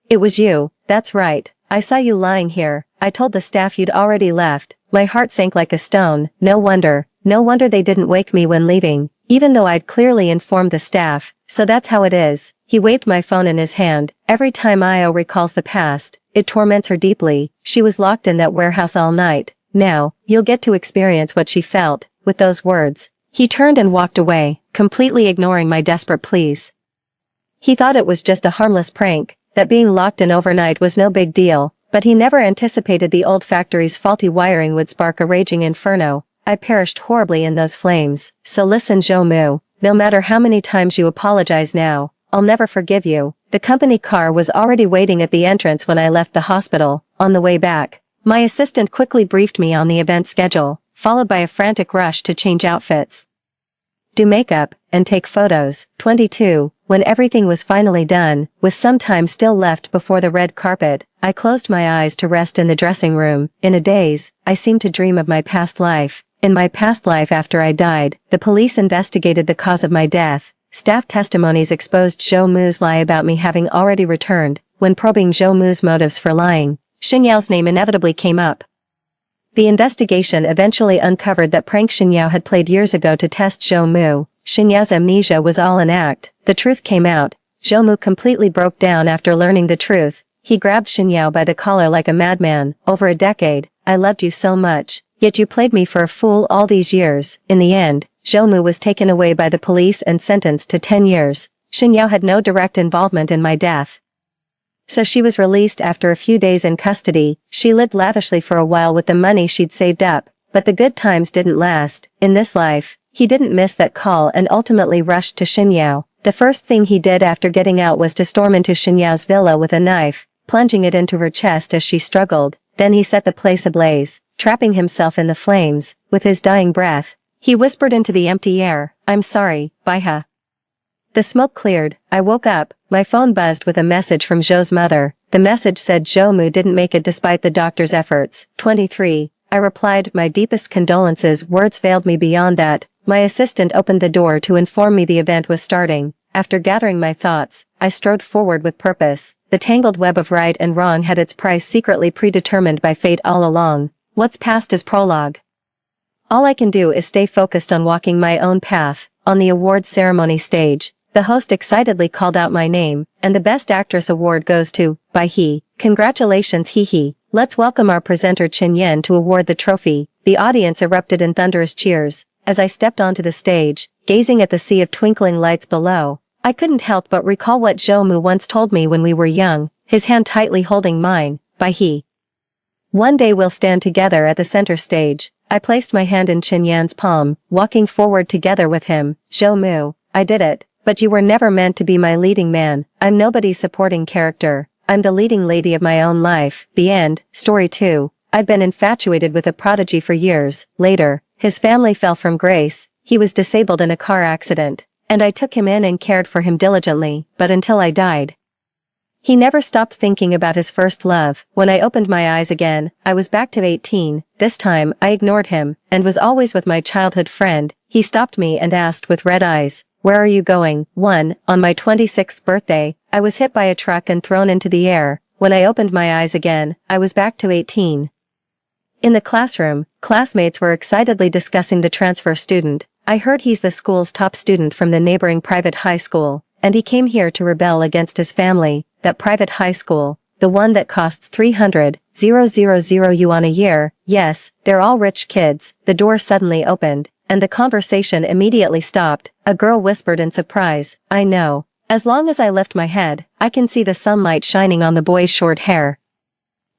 [SPEAKER 1] It was you, that's right, I saw you lying here, I told the staff you'd already left, my heart sank like a stone, no wonder they didn't wake me when leaving, even though I'd clearly informed the staff, so that's how it is. He waved my phone in his hand. Every time Io recalls the past, it torments her deeply. She was locked in that warehouse all night. Now, you'll get to experience what she felt. With those words, he turned and walked away, completely ignoring my desperate pleas. He thought it was just a harmless prank, that being locked in overnight was no big deal, but he never anticipated the old factory's faulty wiring would spark a raging inferno. I perished horribly in those flames. So listen, Zhou Mu, no matter how many times you apologize now, I'll never forgive you. The company car was already waiting at the entrance when I left the hospital. On the way back, my assistant quickly briefed me on the event schedule, followed by a frantic rush to change outfits, do makeup, and take photos. 22. When everything was finally done, with some time still left before the red carpet, I closed my eyes to rest in the dressing room. In a daze, I seemed to dream of my past life. In my past life after I died, the police investigated the cause of my death. Staff testimonies exposed Zhou Mu's lie about me having already returned. When probing Zhou Mu's motives for lying, Xinyao's name inevitably came up. The investigation eventually uncovered that prank Xinyao had played years ago to test Zhou Mu. Xinyao's amnesia was all an act. The truth came out. Zhou Mu completely broke down after learning the truth. He grabbed Xinyao by the collar like a madman. Over a decade, I loved you so much, yet you played me for a fool all these years. In the end, Zhou Mu was taken away by the police and sentenced to 10 years. Xinyao had no direct involvement in my death, so she was released after a few days in custody. She lived lavishly for a while with the money she'd saved up, but the good times didn't last. In this life, he didn't miss that call and ultimately rushed to Xinyao. The first thing he did after getting out was to storm into Xinyao's villa with a knife, plunging it into her chest as she struggled. Then he set the place ablaze, trapping himself in the flames. With his dying breath, he whispered into the empty air, "I'm sorry, Baiha." The smoke cleared. I woke up. My phone buzzed with a message from Zhou's mother. The message said Zhou Mu didn't make it despite the doctor's efforts. 23. I replied, my deepest condolences. Words failed me beyond that. My assistant opened the door to inform me the event was starting. After gathering my thoughts, I strode forward with purpose. The tangled web of right and wrong had its price secretly predetermined by fate all along. What's past is prologue. All I can do is stay focused on walking my own path. On the awards ceremony stage, the host excitedly called out my name, and the Best Actress award goes to, by he. Congratulations, hee. Let's welcome our presenter Chen Yan to award the trophy. The audience erupted in thunderous cheers. As I stepped onto the stage, gazing at the sea of twinkling lights below, I couldn't help but recall what Zhou Mu once told me when we were young, his hand tightly holding mine, by he. One day we'll stand together at the center stage. I placed my hand in Chen Yan's palm, walking forward together with him. Zhou Mu, I did it. But you were never meant to be my leading man. I'm nobody's supporting character. I'm the leading lady of my own life. The end. Story 2. I'd been infatuated with a prodigy for years. Later, his family fell from grace. He was disabled in a car accident, and I took him in and cared for him diligently, but until I died, he never stopped thinking about his first love. When I opened my eyes again, I was back to 18. This time, I ignored him, and was always with my childhood friend. He stopped me and asked with red eyes, "Where are you going?" 1. On my 26th birthday, I was hit by a truck and thrown into the air. When I opened my eyes again, I was back to 18. In the classroom, classmates were excitedly discussing the transfer student. I heard he's the school's top student from the neighboring private high school, and he came here to rebel against his family. That private high school, the one that costs 300,000 yuan a year. Yes, they're all rich kids. The door suddenly opened, and the conversation immediately stopped. A girl whispered in surprise, "I know. As long as I lift my head, I can see the sunlight shining on the boy's short hair."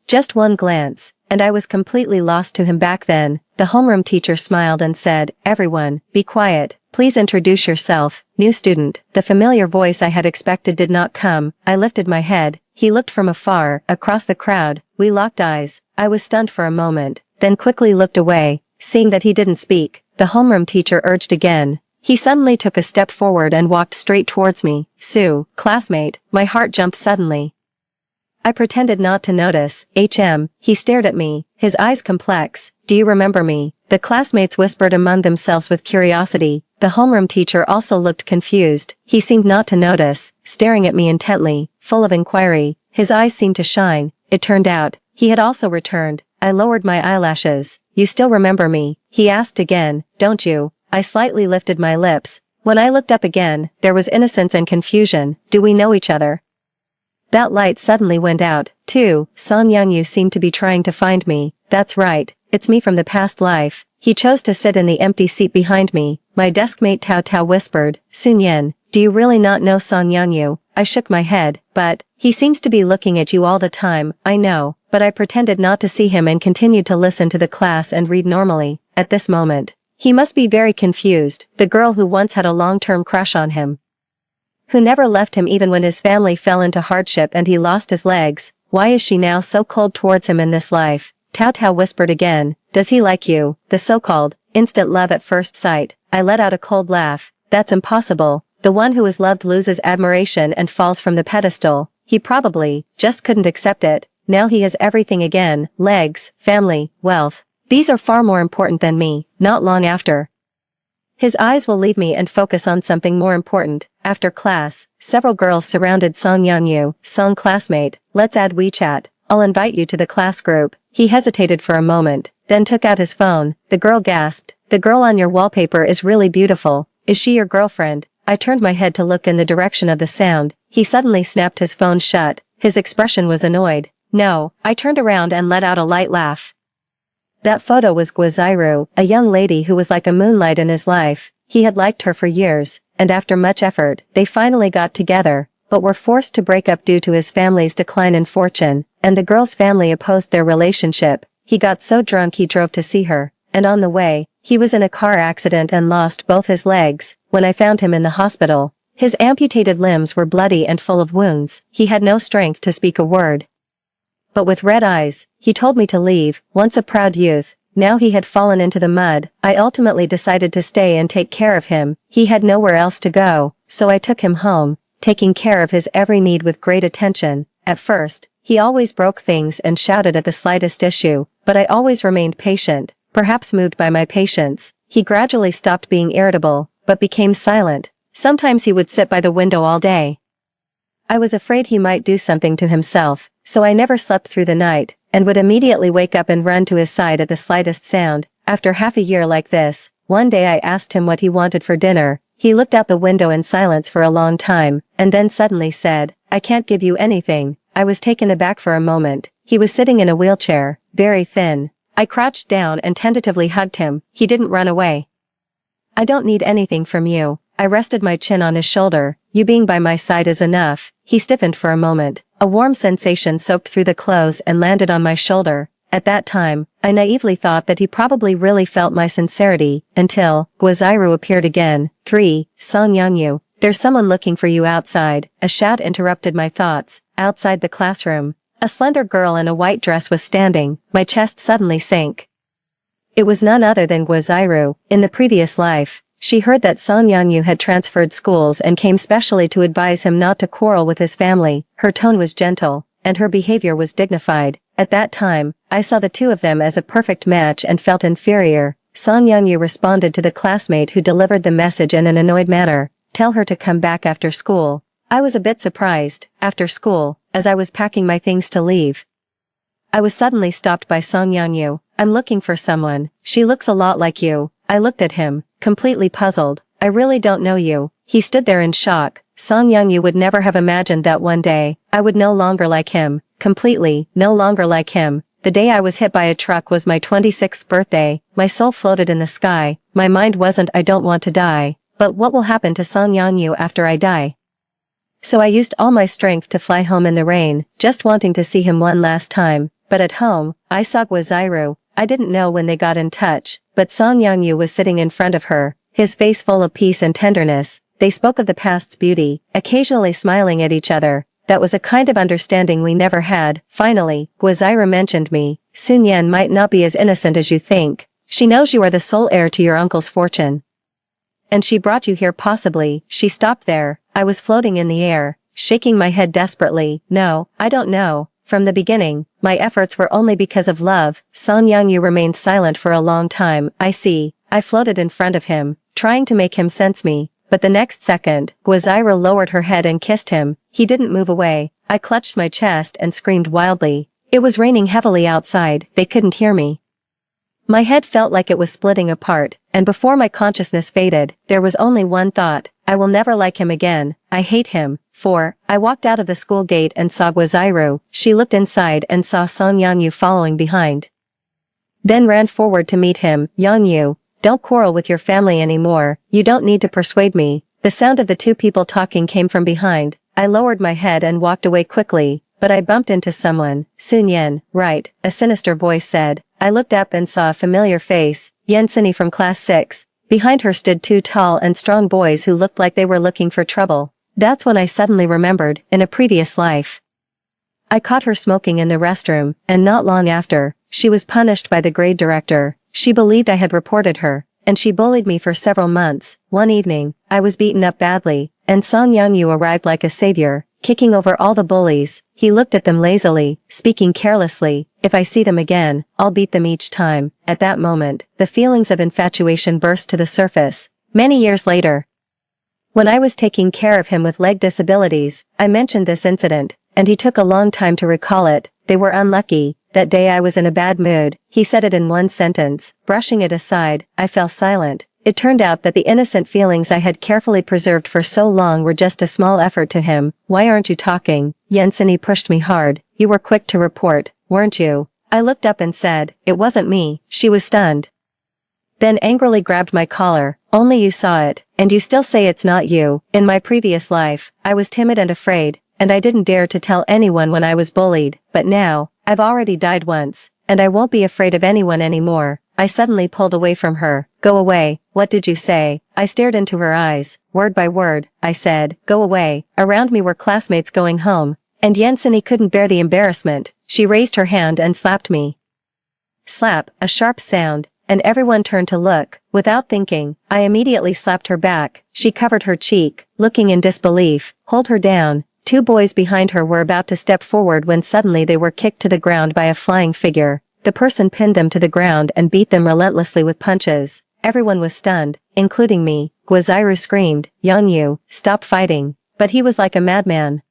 [SPEAKER 1] Just one glance, and I was completely lost to him back then. The homeroom teacher smiled and said, "Everyone, be quiet. Please introduce yourself, new student." The familiar voice I had expected did not come. I lifted my head. He looked from afar, across the crowd. We locked eyes. I was stunned for a moment, then quickly looked away. Seeing that he didn't speak, the homeroom teacher urged again. He suddenly took a step forward and walked straight towards me. "Sue, classmate." My heart jumped suddenly. I pretended not to notice. He stared at me, his eyes complex. Do you remember me? The classmates whispered among themselves with curiosity. The homeroom teacher also looked confused. He seemed not to notice, staring at me intently, full of inquiry. His eyes seemed to shine. It turned out, he had also returned. I lowered my eyelashes. You still remember me? He asked again, don't you? I slightly lifted my lips. When I looked up again, there was innocence and confusion. Do we know each other? That light suddenly went out, too. Song Youngyu seemed to be trying to find me. That's right, it's me from the past life. He chose to sit in the empty seat behind me. My deskmate Tao Tao whispered, Sun Yen, do you really not know Song Youngyu? I shook my head, but, he seems to be looking at you all the time. I know, but I pretended not to see him and continued to listen to the class and read normally. At this moment, he must be very confused, the girl who once had a long-term crush on him, who never left him even when his family fell into hardship and he lost his legs. Why is she now so cold towards him in this life? Tao Tao whispered again, does he like you? The so-called instant love at first sight. I let out a cold laugh. That's impossible. The one who is loved loses admiration and falls from the pedestal. He probably just couldn't accept it. Now he has everything again, legs, family, wealth. These are far more important than me. Not long after, his eyes will leave me and focus on something more important. After class, several girls surrounded Song Yanyu. Song classmate, let's add WeChat. I'll invite you to the class group. He hesitated for a moment, then took out his phone. The girl gasped, the girl on your wallpaper is really beautiful. Is she your girlfriend? I turned my head to look in the direction of the sound. He suddenly snapped his phone shut. His expression was annoyed. No, I turned around and let out a light laugh. That photo was Guaziru, a young lady who was like a moonlight in his life. He had liked her for years, and after much effort, they finally got together, but were forced to break up due to his family's decline in fortune, and the girl's family opposed their relationship. He got so drunk he drove to see her, and on the way, he was in a car accident and lost both his legs. When I found him in the hospital, his amputated limbs were bloody and full of wounds. He had no strength to speak a word, but with red eyes, he told me to leave. Once a proud youth, now he had fallen into the mud. I ultimately decided to stay and take care of him. He had nowhere else to go, so I took him home, taking care of his every need with great attention. At first, he always broke things and shouted at the slightest issue, but I always remained patient. Perhaps moved by my patience, he gradually stopped being irritable, but became silent. Sometimes he would sit by the window all day. I was afraid he might do something to himself, so I never slept through the night, and would immediately wake up and run to his side at the slightest sound. After half a year like this, one day I asked him what he wanted for dinner. He looked out the window in silence for a long time, and then suddenly said, I can't give you anything. I was taken aback for a moment. He was sitting in a wheelchair, very thin. I crouched down and tentatively hugged him. He didn't run away. I don't need anything from you. I rested my chin on his shoulder. You being by my side is enough. He stiffened for a moment. A warm sensation soaked through the clothes and landed on my shoulder. At that time, I naively thought that he probably really felt my sincerity, until Guaziru appeared again. 3. Song Yanyu, there's someone looking for you outside. A shout interrupted my thoughts. Outside the classroom, a slender girl in a white dress was standing. My chest suddenly sank. It was none other than Guaziru. In the previous life, she heard that Song Yanyu had transferred schools and came specially to advise him not to quarrel with his family. Her tone was gentle, and her behavior was dignified. At that time, I saw the two of them as a perfect match and felt inferior. Song Yanyu responded to the classmate who delivered the message in an annoyed manner. Tell her to come back after school. I was a bit surprised. After school, as I was packing my things to leave, I was suddenly stopped by Song Yanyu. I'm looking for someone. She looks a lot like you. I looked at him, completely puzzled. I really don't know you. He stood there in shock. Song Yanyu would never have imagined that one day, I would no longer like him. Completely, no longer like him. The day I was hit by a truck was my 26th birthday. My soul floated in the sky. My mind wasn't I don't want to die, but what will happen to Song Yanyu after I die? So I used all my strength to fly home in the rain, just wanting to see him one last time. But at home, I saw Guaziru. I didn't know when they got in touch, but Song Yanyu was sitting in front of her, his face full of peace and tenderness. They spoke of the past's beauty, occasionally smiling at each other. That was a kind of understanding we never had. Finally, Guaziru mentioned me. Sun Yan might not be as innocent as you think. She knows you are the sole heir to your uncle's fortune, and she brought you here possibly. She stopped there. I was floating in the air, shaking my head desperately. No, I don't know. From the beginning, my efforts were only because of love. Song Yangyu remained silent for a long time. I see. I floated in front of him, trying to make him sense me, but the next second, Guaziru lowered her head and kissed him. He didn't move away. I clutched my chest and screamed wildly. It was raining heavily outside, they couldn't hear me. My head felt like it was splitting apart, and before my consciousness faded, there was only one thought: I will never like him again, I hate him. 4. I walked out of the school gate and saw Guaziru. She looked inside and saw Song Yangyu following behind. Then ran forward to meet him. Yangyu, don't quarrel with your family anymore, you don't need to persuade me. The sound of the two people talking came from behind. I lowered my head and walked away quickly, but I bumped into someone. Sun Yen, right, a sinister voice said. I looked up and saw a familiar face, Yen Sini from class 6. Behind her stood two tall and strong boys who looked like they were looking for trouble. That's when I suddenly remembered, in a previous life, I caught her smoking in the restroom, and not long after, she was punished by the grade director. She believed I had reported her, and she bullied me for several months. One evening, I was beaten up badly, and Song Yangyu arrived like a savior, kicking over all the bullies. He looked at them lazily, speaking carelessly, if I see them again, I'll beat them each time. At that moment, the feelings of infatuation burst to the surface. Many years later, when I was taking care of him with leg disabilities, I mentioned this incident, and he took a long time to recall it. They were unlucky. That day I was in a bad mood. He said it in one sentence. Brushing it aside, I fell silent. It turned out that the innocent feelings I had carefully preserved for so long were just a small effort to him. Why aren't you talking? Yensini pushed me hard. You were quick to report, weren't you? I looked up and said, it wasn't me. She was stunned. Then angrily grabbed my collar. Only you saw it, and you still say it's not you. In my previous life, I was timid and afraid, and I didn't dare to tell anyone when I was bullied, but now, I've already died once, and I won't be afraid of anyone anymore. I suddenly pulled away from her. Go away, what did you say? I stared into her eyes. Word by word, I said, go away. Around me were classmates going home, and Yensini couldn't bear the embarrassment. She raised her hand and slapped me. Slap, a sharp sound, and everyone turned to look. Without thinking, I immediately slapped her back. She covered her cheek, looking in disbelief. Hold her down. Two boys behind her were about to step forward when suddenly they were kicked to the ground by a flying figure. The person pinned them to the ground and beat them relentlessly with punches. Everyone was stunned, including me. Guaziru screamed, Yangyu, stop fighting. But he was like a madman.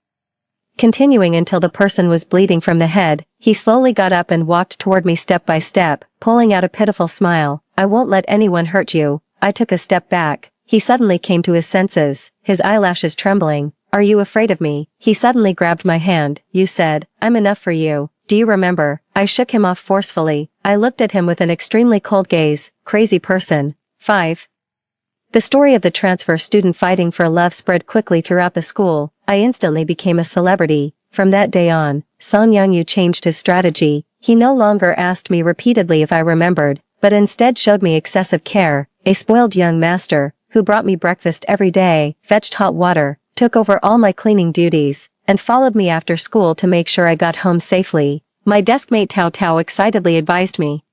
[SPEAKER 1] Continuing until the person was bleeding from the head, he slowly got up and walked toward me step by step, pulling out a pitiful smile. I won't let anyone hurt you. I took a step back. He suddenly came to his senses, his eyelashes trembling. Are you afraid of me? He suddenly grabbed my hand. You said, I'm enough for you. Do you remember? I shook him off forcefully. I looked at him with an extremely cold gaze. Crazy person. 5. The story of the transfer student fighting for love spread quickly throughout the school. I instantly became a celebrity. From that day on, Song Yangyu changed his strategy. He no longer asked me repeatedly if I remembered, but instead showed me excessive care. A spoiled young master, who brought me breakfast every day, fetched hot water, took over all my cleaning duties, and followed me after school to make sure I got home safely. My deskmate Tao Tao excitedly advised me.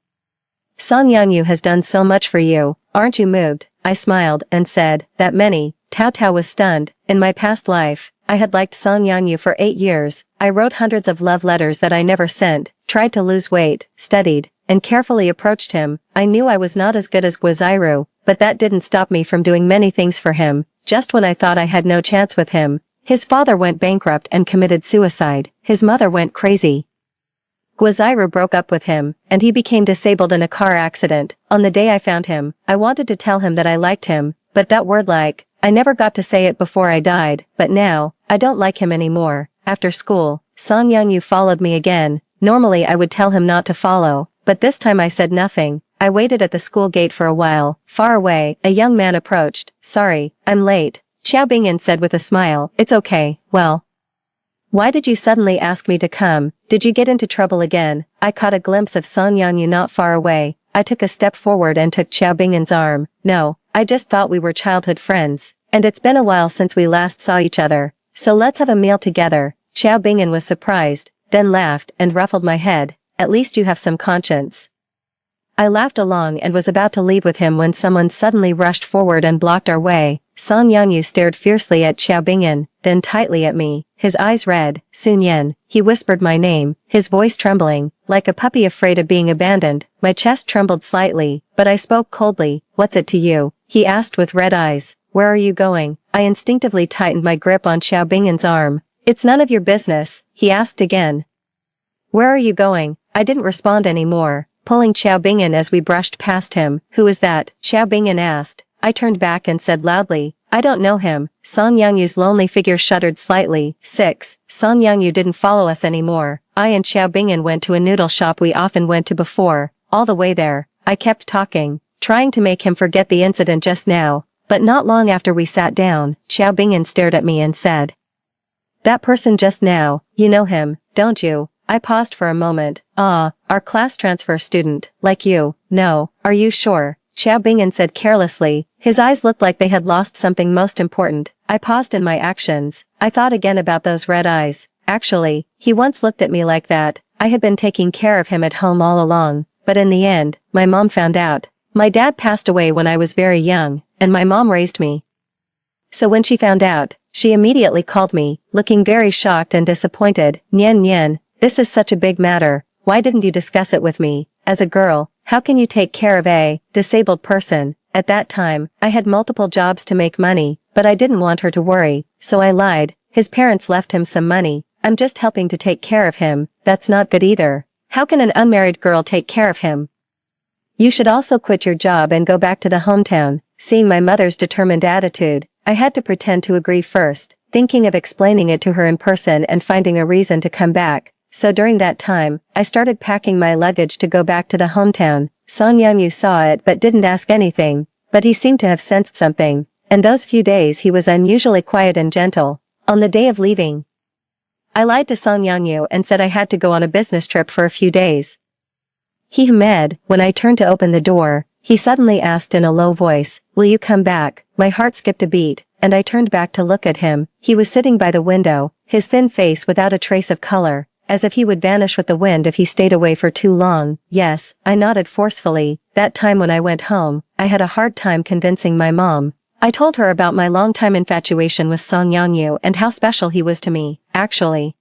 [SPEAKER 1] Song Yangyu has done so much for you, aren't you moved? I smiled and said, that many. Tao Tao was stunned. In my past life, I had liked Song Yangyu for 8 years. I wrote hundreds of love letters that I never sent, tried to lose weight, studied, and carefully approached him. I knew I was not as good as Guaziru, but that didn't stop me from doing many things for him. Just when I thought I had no chance with him, his father went bankrupt and committed suicide. His mother went crazy. Guaziru broke up with him, and he became disabled in a car accident. On the day I found him, I wanted to tell him that I liked him, but that word like, I never got to say it before I died. But now, I don't like him anymore. After school, Song Yangyu followed me again. Normally I would tell him not to follow, but this time I said nothing. I waited at the school gate for a while. Far away, a young man approached. Sorry, I'm late. Xiao Bingyan said with a smile. It's okay. Well, why did you suddenly ask me to come? Did you get into trouble again? I caught a glimpse of Song Yangyu not far away. I took a step forward and took Xiao Bingyan's arm. No, I just thought we were childhood friends, and it's been a while since we last saw each other. So let's have a meal together. Xiao Bingyan was surprised, then laughed and ruffled my head. At least you have some conscience. I laughed along and was about to leave with him when someone suddenly rushed forward and blocked our way. Song Yangyu stared fiercely at Xiao Bingyan, then tightly at me, his eyes red. Sun Yan, he whispered my name, his voice trembling, like a puppy afraid of being abandoned. My chest trembled slightly, but I spoke coldly. What's it to you? He asked with red eyes. Where are you going? I instinctively tightened my grip on Xiao Bingyan's arm. It's none of your business, he asked again. Where are you going? I didn't respond anymore, pulling Xiao Bingyan as we brushed past him. Who is that? Xiao Bingyan asked. I turned back and said loudly, I don't know him. Song Yangyu's lonely figure shuddered slightly. 6. Song Yangyu didn't follow us anymore. I and Xiao Bingyan went to a noodle shop we often went to before. All the way there, I kept talking, trying to make him forget the incident just now. But not long after we sat down, Xiao Bingyan stared at me and said, That person just now, you know him, don't you? I paused for a moment. Ah, our class transfer student, like you. No, are you sure? Xiao Bingyan said carelessly. His eyes looked like they had lost something most important. I paused in my actions. I thought again about those red eyes. Actually, he once looked at me like that. I had been taking care of him at home all along. But in the end, my mom found out. My dad passed away when I was very young, and my mom raised me. So when she found out, she immediately called me, looking very shocked and disappointed. Nian Nian, this is such a big matter. Why didn't you discuss it with me? As a girl, how can you take care of a disabled person? At that time, I had multiple jobs to make money, but I didn't want her to worry, so I lied. His parents left him some money. I'm just helping to take care of him. That's not good either. How can an unmarried girl take care of him? You should also quit your job and go back to the hometown. Seeing my mother's determined attitude, I had to pretend to agree first, thinking of explaining it to her in person and finding a reason to come back. So during that time, I started packing my luggage to go back to the hometown. Song Yangyu saw it but didn't ask anything, but he seemed to have sensed something, and those few days he was unusually quiet and gentle. On the day of leaving, I lied to Song Yangyu and said I had to go on a business trip for a few days. He hummed. When I turned to open the door, he suddenly asked in a low voice, Will you come back? My heart skipped a beat, and I turned back to look at him. He was sitting by the window, his thin face without a trace of color, as if he would vanish with the wind if he stayed away for too long. Yes, I nodded forcefully. That time when I went home, I had a hard time convincing my mom. I told her about my long-time infatuation with Song Yangyu and how special he was to me. Actually,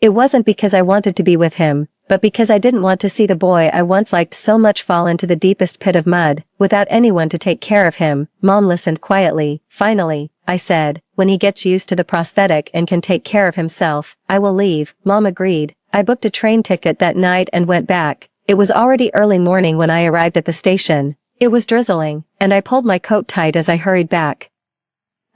[SPEAKER 1] it wasn't because I wanted to be with him, but because I didn't want to see the boy I once liked so much fall into the deepest pit of mud, without anyone to take care of him. Mom listened quietly. Finally, I said, when he gets used to the prosthetic and can take care of himself, I will leave. Mom agreed. I booked a train ticket that night and went back. It was already early morning when I arrived at the station. It was drizzling, and I pulled my coat tight as I hurried back.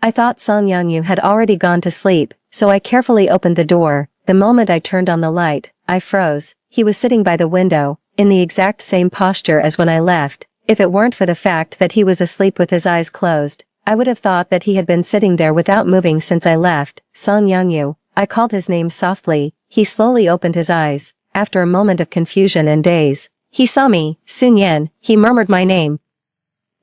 [SPEAKER 1] I thought Song Yangyu had already gone to sleep, so I carefully opened the door. The moment I turned on the light, I froze. He was sitting by the window, in the exact same posture as when I left. If it weren't for the fact that he was asleep with his eyes closed, I would have thought that he had been sitting there without moving since I left. Song Yangyu. I called his name softly. He slowly opened his eyes. After a moment of confusion and daze, he saw me. Sun Yan, he murmured my name.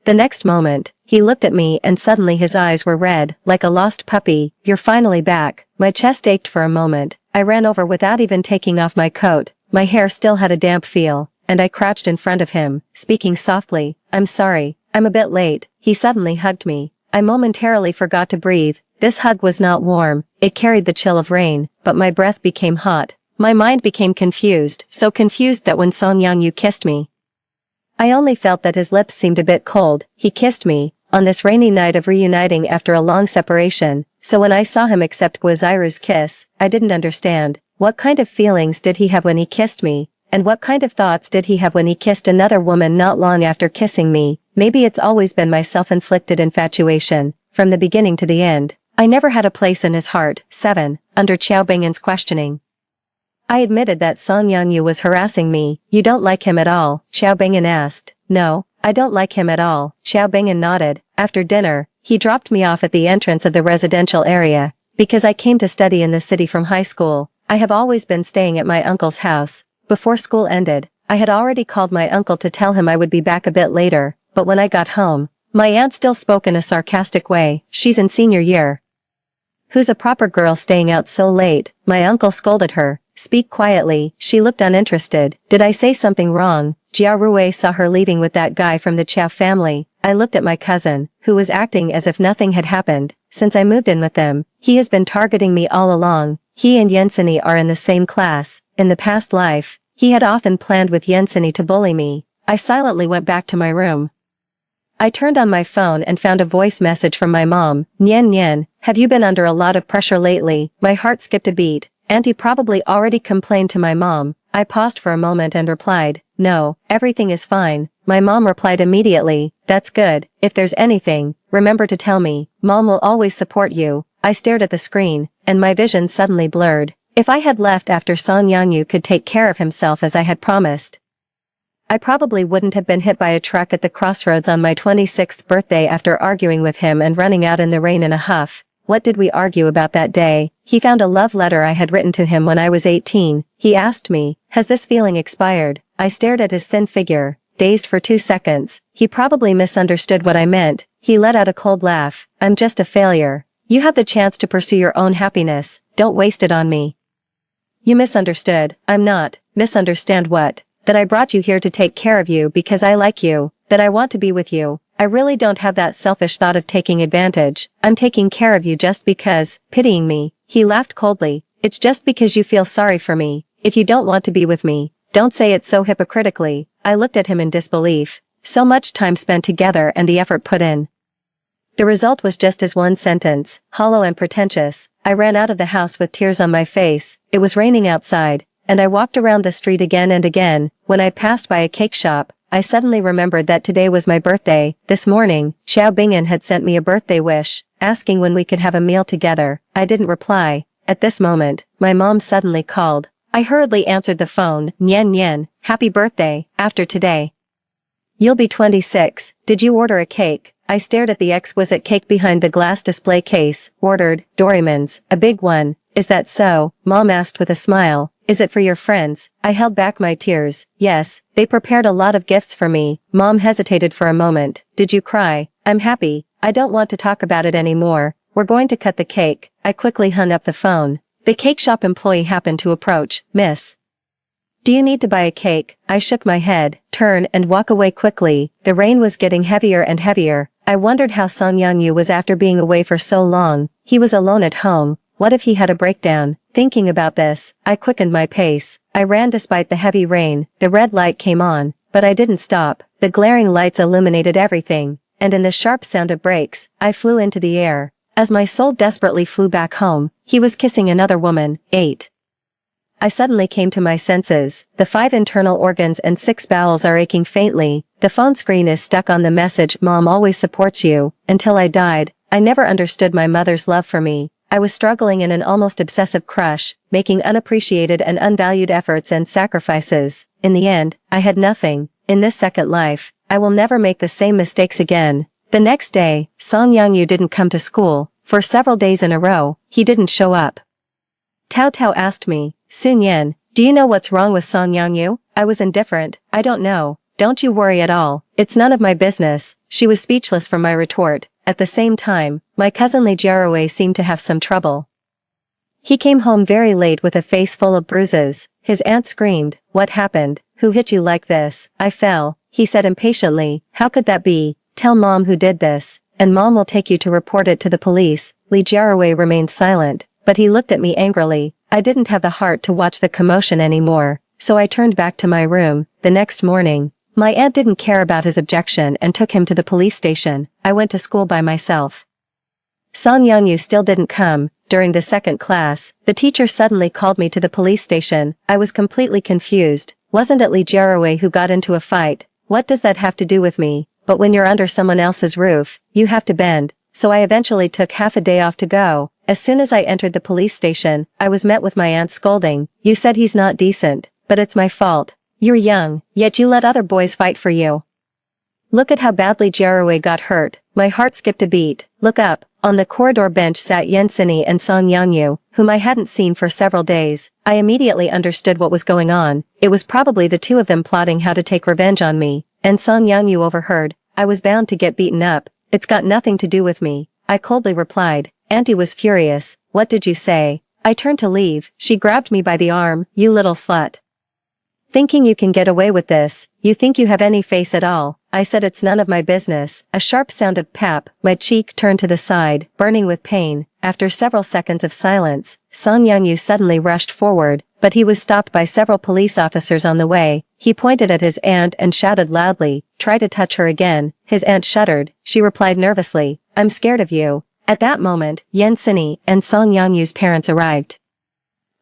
[SPEAKER 1] The next moment, he looked at me and suddenly his eyes were red, like a lost puppy. You're finally back. My chest ached for a moment. I ran over without even taking off my coat. My hair still had a damp feel, and I crouched in front of him, speaking softly. I'm sorry, I'm a bit late. He suddenly hugged me. I momentarily forgot to breathe. This hug was not warm, it carried the chill of rain, but my breath became hot. My mind became confused, so confused that when Song Yangyu kissed me, I only felt that his lips seemed a bit cold. He kissed me, on this rainy night of reuniting after a long separation, so when I saw him accept Guiziru's kiss, I didn't understand. What kind of feelings did he have when he kissed me? And what kind of thoughts did he have when he kissed another woman not long after kissing me? Maybe it's always been my self-inflicted infatuation, from the beginning to the end. I never had a place in his heart. 7. Under Xiao Bingyan's questioning, I admitted that Song Yangyu was harassing me. You don't like him at all? Xiao Bingyan asked. No, I don't like him at all. Xiao Bingyan nodded. After dinner, he dropped me off at the entrance of the residential area. Because I came to study in the city from high school, I have always been staying at my uncle's house. Before school ended, I had already called my uncle to tell him I would be back a bit later, but when I got home, my aunt still spoke in a sarcastic way. She's in senior year. Who's a proper girl staying out so late? My uncle scolded her. speak quietly. She looked uninterested. Did I say something wrong? Jia Rui saw her leaving with that guy from the Chow family. I looked at my cousin, who was acting as if nothing had happened. Since I moved in with them, he has been targeting me all along. He and Yenseni are in the same class. In the past life, he had often planned with Yenseni to bully me. I silently went back to my room. I turned on my phone and found a voice message from my mom. Nian Nian, have you been under a lot of pressure lately? My heart skipped a beat. Auntie probably already complained to my mom. I paused for a moment and replied, no, everything is fine. My mom replied immediately, that's good. If there's anything, remember to tell me. Mom will always support you. I stared at the screen, and my vision suddenly blurred. If I had left after Song Yanyu could take care of himself as I had promised, I probably wouldn't have been hit by a truck at the crossroads on my 26th birthday after arguing with him and running out in the rain in a huff. What did we argue about that day? He found a love letter I had written to him when I was 18. He asked me, has this feeling expired? I stared at his thin figure, dazed for 2 seconds. He probably misunderstood what I meant. He let out a cold laugh. I'm just a failure. You have the chance to pursue your own happiness. Don't waste it on me. You misunderstood. I'm not. Misunderstand what? That I brought you here to take care of you because I like you, that I want to be with you. I really don't have that selfish thought of taking advantage. I'm taking care of you just because, pitying me. He laughed coldly. It's just because you feel sorry for me. If you don't want to be with me, don't say it so hypocritically. I looked at him in disbelief. So much time spent together and the effort put in. The result was just as one sentence, hollow and pretentious. I ran out of the house with tears on my face. It was raining outside, and I walked around the street again and again. When I passed by a cake shop, I suddenly remembered that today was my birthday. This morning, Xiao Bingyan had sent me a birthday wish, asking when we could have a meal together. I didn't reply. At this moment, my mom suddenly called. I hurriedly answered the phone. Nian Nian, happy birthday, after today. You'll be 26. Did you order a cake? I stared at the exquisite cake behind the glass display case. Ordered, Doraemon's, a big one. Is that so? Mom asked with a smile. Is it for your friends? I held back my tears. Yes, they prepared a lot of gifts for me. Mom hesitated for a moment. Did you cry? I'm happy. I don't want to talk about it anymore. We're going to cut the cake. I quickly hung up the phone. The cake shop employee happened to approach. Miss, do you need to buy a cake? I shook my head, turn and walk away quickly. The rain was getting heavier and heavier. I wondered how Song Yanyu was after being away for so long. He was alone at home. What if he had a breakdown? Thinking about this, I quickened my pace. I ran despite the heavy rain. The red light came on, but I didn't stop. The glaring lights illuminated everything, and in the sharp sound of brakes, I flew into the air. As my soul desperately flew back home, he was kissing another woman. 8. I suddenly came to my senses. The 5 internal organs and 6 bowels are aching faintly. The phone screen is stuck on the message, Mom always supports you. Until I died, I never understood my mother's love for me. I was struggling in an almost obsessive crush, making unappreciated and unvalued efforts and sacrifices. In the end, I had nothing. In this second life, I will never make the same mistakes again. The next day, Song Yanyu didn't come to school. For several days in a row, he didn't show up. Tao Tao asked me, Sun Yan, do you know what's wrong with Song Yanyu? I was indifferent. I don't know. Don't you worry at all. It's none of my business. She was speechless from my retort. At the same time, my cousin Li Jiarui seemed to have some trouble. He came home very late with a face full of bruises. His aunt screamed, what happened? Who hit you like this? I fell, he said impatiently. How could that be? Tell Mom who did this, and Mom will take you to report it to the police. Li Jiarui remained silent, but he looked at me angrily. I didn't have the heart to watch the commotion anymore, so I turned back to my room. The next morning, my aunt didn't care about his objection and took him to the police station. I went to school by myself. Song Yanyu still didn't come. During the second class, the teacher suddenly called me to the police station. I was completely confused. Wasn't it Li Jiarui who got into a fight? What does that have to do with me? But when you're under someone else's roof, you have to bend. So I eventually took half a day off to go. As soon as I entered the police station, I was met with my aunt scolding. You said he's not decent, but it's my fault. You're young, yet you let other boys fight for you. Look at how badly Jiarui got hurt. My heart skipped a beat. Look up. On the corridor bench sat Yenseni and Song Yanyu, whom I hadn't seen for several days. I immediately understood what was going on. It was probably the two of them plotting how to take revenge on me. And Song Yanyu overheard. I was bound to get beaten up. It's got nothing to do with me. I coldly replied. Auntie was furious. What did you say? I turned to leave, she grabbed me by the arm. "You little slut. Thinking you can get away with this, you think you have any face at all." I said, "It's none of my business." A sharp sound of pap, my cheek turned to the side, burning with pain. After several seconds of silence, Song Young-yu suddenly rushed forward, but he was stopped by several police officers on the way. He pointed at his aunt and shouted loudly, "Try to touch her again." His aunt shuddered. She replied nervously, "I'm scared of you." At that moment, Yen Sinny and Song Young-yu's parents arrived.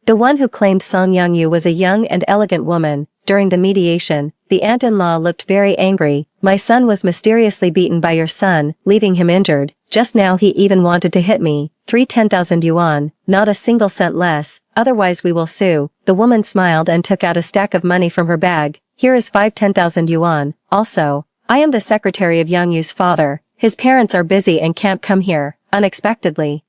[SPEAKER 1] The one who claimed Song Young-yu was a young and elegant woman. During the mediation, the aunt-in-law looked very angry. "My son was mysteriously beaten by your son, leaving him injured. Just now he even wanted to hit me. 10,000 yuan, not a single cent less, otherwise we will sue." The woman smiled and took out a stack of money from her bag. "Here is 10,000 yuan. Also, I am the secretary of Yang-yu's father. His parents are busy and can't come here." Unexpectedly,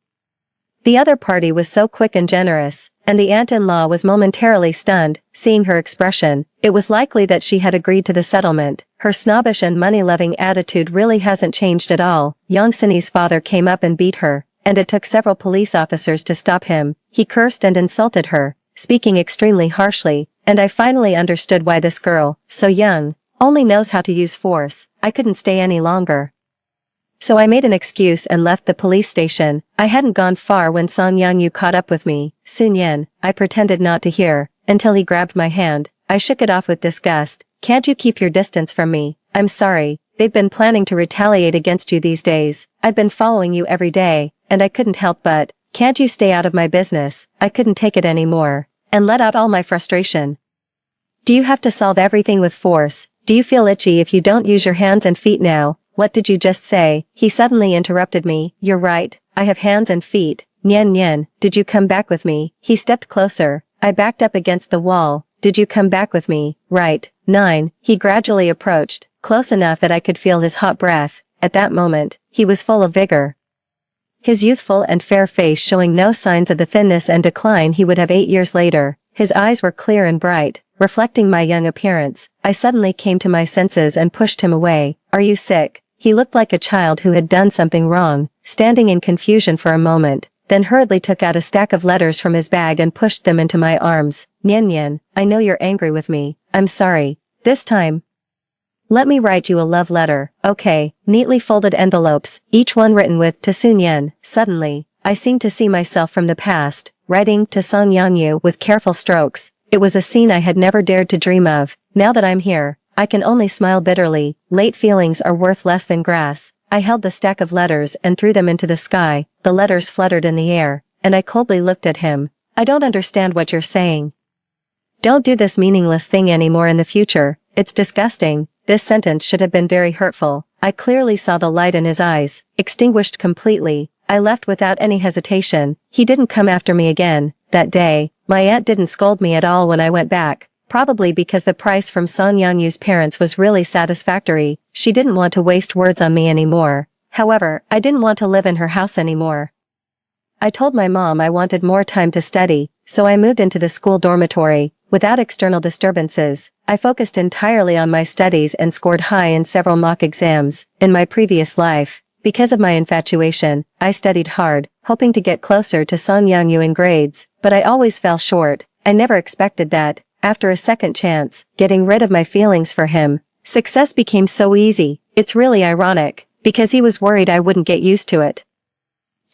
[SPEAKER 1] the other party was so quick and generous, and the aunt-in-law was momentarily stunned. Seeing her expression, it was likely that she had agreed to the settlement. Her snobbish and money-loving attitude really hasn't changed at all. Yang Sinny's father came up and beat her, and it took several police officers to stop him. He cursed and insulted her, speaking extremely harshly, and I finally understood why this girl, so young, only knows how to use force. I couldn't stay any longer, so I made an excuse and left the police station. I hadn't gone far when Song Young-yu caught up with me. "Sun Yen," I pretended not to hear, until he grabbed my hand. I shook it off with disgust. "Can't you keep your distance from me?" "I'm sorry, they've been planning to retaliate against you these days. I've been following you every day, and I couldn't help but, can't you stay out of my business?" I couldn't take it anymore, and let out all my frustration. "Do you have to solve everything with force? Do you feel itchy if you don't use your hands and feet now?" "What did you just say?" He suddenly interrupted me. "You're right, I have hands and feet." "Nyen Nyen, did you come back with me?" He stepped closer. I backed up against the wall. "Did you come back with me?" "Right." 9. He gradually approached, close enough that I could feel his hot breath. At that moment, he was full of vigor, his youthful and fair face showing no signs of the thinness and decline he would have 8 years later. His eyes were clear and bright, reflecting my young appearance. I suddenly came to my senses and pushed him away. "Are you sick?" He looked like a child who had done something wrong, standing in confusion for a moment, then hurriedly took out a stack of letters from his bag and pushed them into my arms. "Nyen Nyen, I know you're angry with me. I'm sorry. This time, let me write you a love letter." "Okay." Neatly folded envelopes, each one written with "To Sun Yen." Suddenly, I seemed to see myself from the past, writing "To Song Young-yu" with careful strokes. It was a scene I had never dared to dream of. Now that I'm here, I can only smile bitterly. Late feelings are worth less than grass. I held the stack of letters and threw them into the sky. The letters fluttered in the air, and I coldly looked at him. "I don't understand what you're saying. Don't do this meaningless thing anymore in the future. It's disgusting." This sentence should have been very hurtful. I clearly saw the light in his eyes, extinguished completely. I left without any hesitation. He didn't come after me again. That day, my aunt didn't scold me at all when I went back. Probably because the price from Song Young-yu's parents was really satisfactory. She didn't want to waste words on me anymore. However, I didn't want to live in her house anymore. I told my mom I wanted more time to study, so I moved into the school dormitory. Without external disturbances, I focused entirely on my studies and scored high in several mock exams. In my previous life, because of my infatuation, I studied hard, hoping to get closer to Song Young-yu in grades, but I always fell short. I never expected that, after a second chance, getting rid of my feelings for him, success became so easy. It's really ironic, because he was worried I wouldn't get used to it.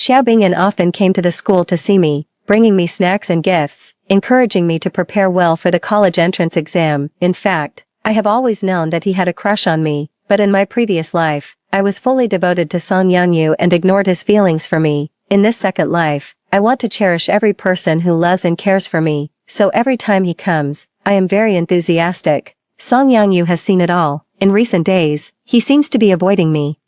[SPEAKER 1] Xiaobingyan often came to the school to see me, bringing me snacks and gifts, encouraging me to prepare well for the college entrance exam. In fact, I have always known that he had a crush on me, but in my previous life, I was fully devoted to Song Young-yu and ignored his feelings for me. In this second life, I want to cherish every person who loves and cares for me, so every time he comes, I am very enthusiastic. Song Young-yu has seen it all. In recent days, he seems to be avoiding me.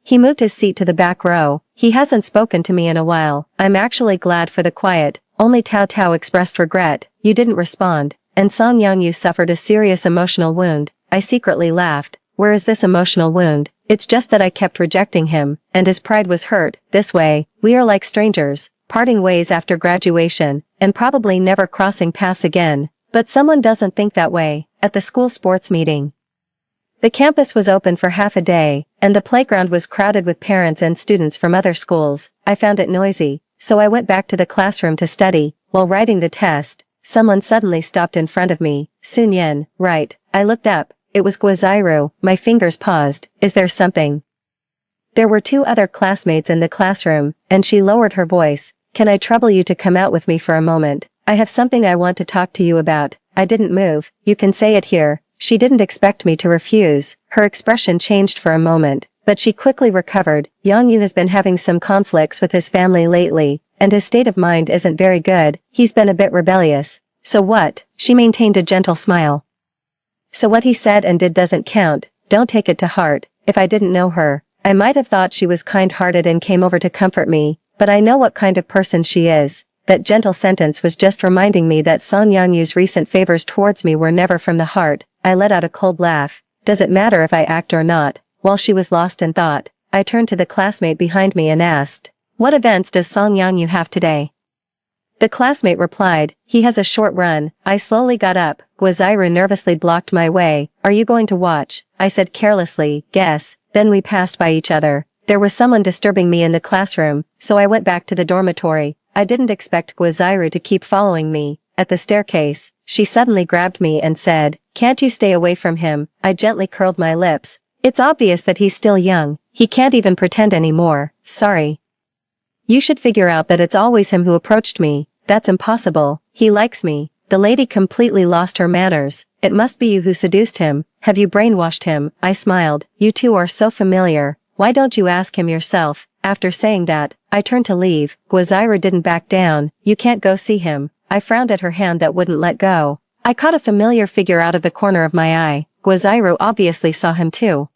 [SPEAKER 1] He moved his seat to the back row. He hasn't spoken to me in a while. I'm actually glad for the quiet. Only Tao Tao expressed regret. "You didn't respond." And Song Young-yu suffered a serious emotional wound. I secretly laughed. Where is this emotional wound? It's just that I kept rejecting him, and his pride was hurt. This way, we are like strangers, parting ways after graduation, and probably never crossing paths again. But someone doesn't think that way. At the school sports meeting, the campus was open for half a day, and the playground was crowded with parents and students from other schools. I found it noisy, so I went back to the classroom to study. While writing the test, someone suddenly stopped in front of me. Sunyen, right. I looked up. It was Guaziru. My fingers paused. Is there something? There were 2 other classmates in the classroom, and she lowered her voice. Can I trouble you to come out with me for a moment? I have something I want to talk to you about. I didn't move. You can say it here. She didn't expect me to refuse. Her expression changed for a moment, but she quickly recovered. Yangyu has been having some conflicts with his family lately, and his state of mind isn't very good. He's been a bit rebellious. So what? She maintained a gentle smile. So what he said and did doesn't count. Don't take it to heart. If I didn't know her, I might have thought she was kind-hearted and came over to comfort me, but I know what kind of person she is. That gentle sentence was just reminding me that Song Yangyu's recent favors towards me were never from the heart. I let out a cold laugh. Does it matter if I act or not? While she was lost in thought, I turned to the classmate behind me and asked, what events does Song Yangyu have today? The classmate replied, he has a short run. I slowly got up. Guaziru nervously blocked my way. Are you going to watch? I said carelessly, guess. Then we passed by each other. There was someone disturbing me in the classroom, so I went back to the dormitory. I didn't expect Guaziru to keep following me. At the staircase, she suddenly grabbed me and said, can't you stay away from him? I gently curled my lips. It's obvious that he's still young. He can't even pretend anymore. Sorry. You should figure out that it's always him who approached me. That's impossible. He likes me. The lady completely lost her manners. It must be you who seduced him. Have you brainwashed him? I smiled. You two are so familiar. Why don't you ask him yourself? After saying that, I turned to leave. Guaziru didn't back down. You can't go see him. I frowned at her hand that wouldn't let go. I caught a familiar figure out of the corner of my eye. Guaziru obviously saw him too,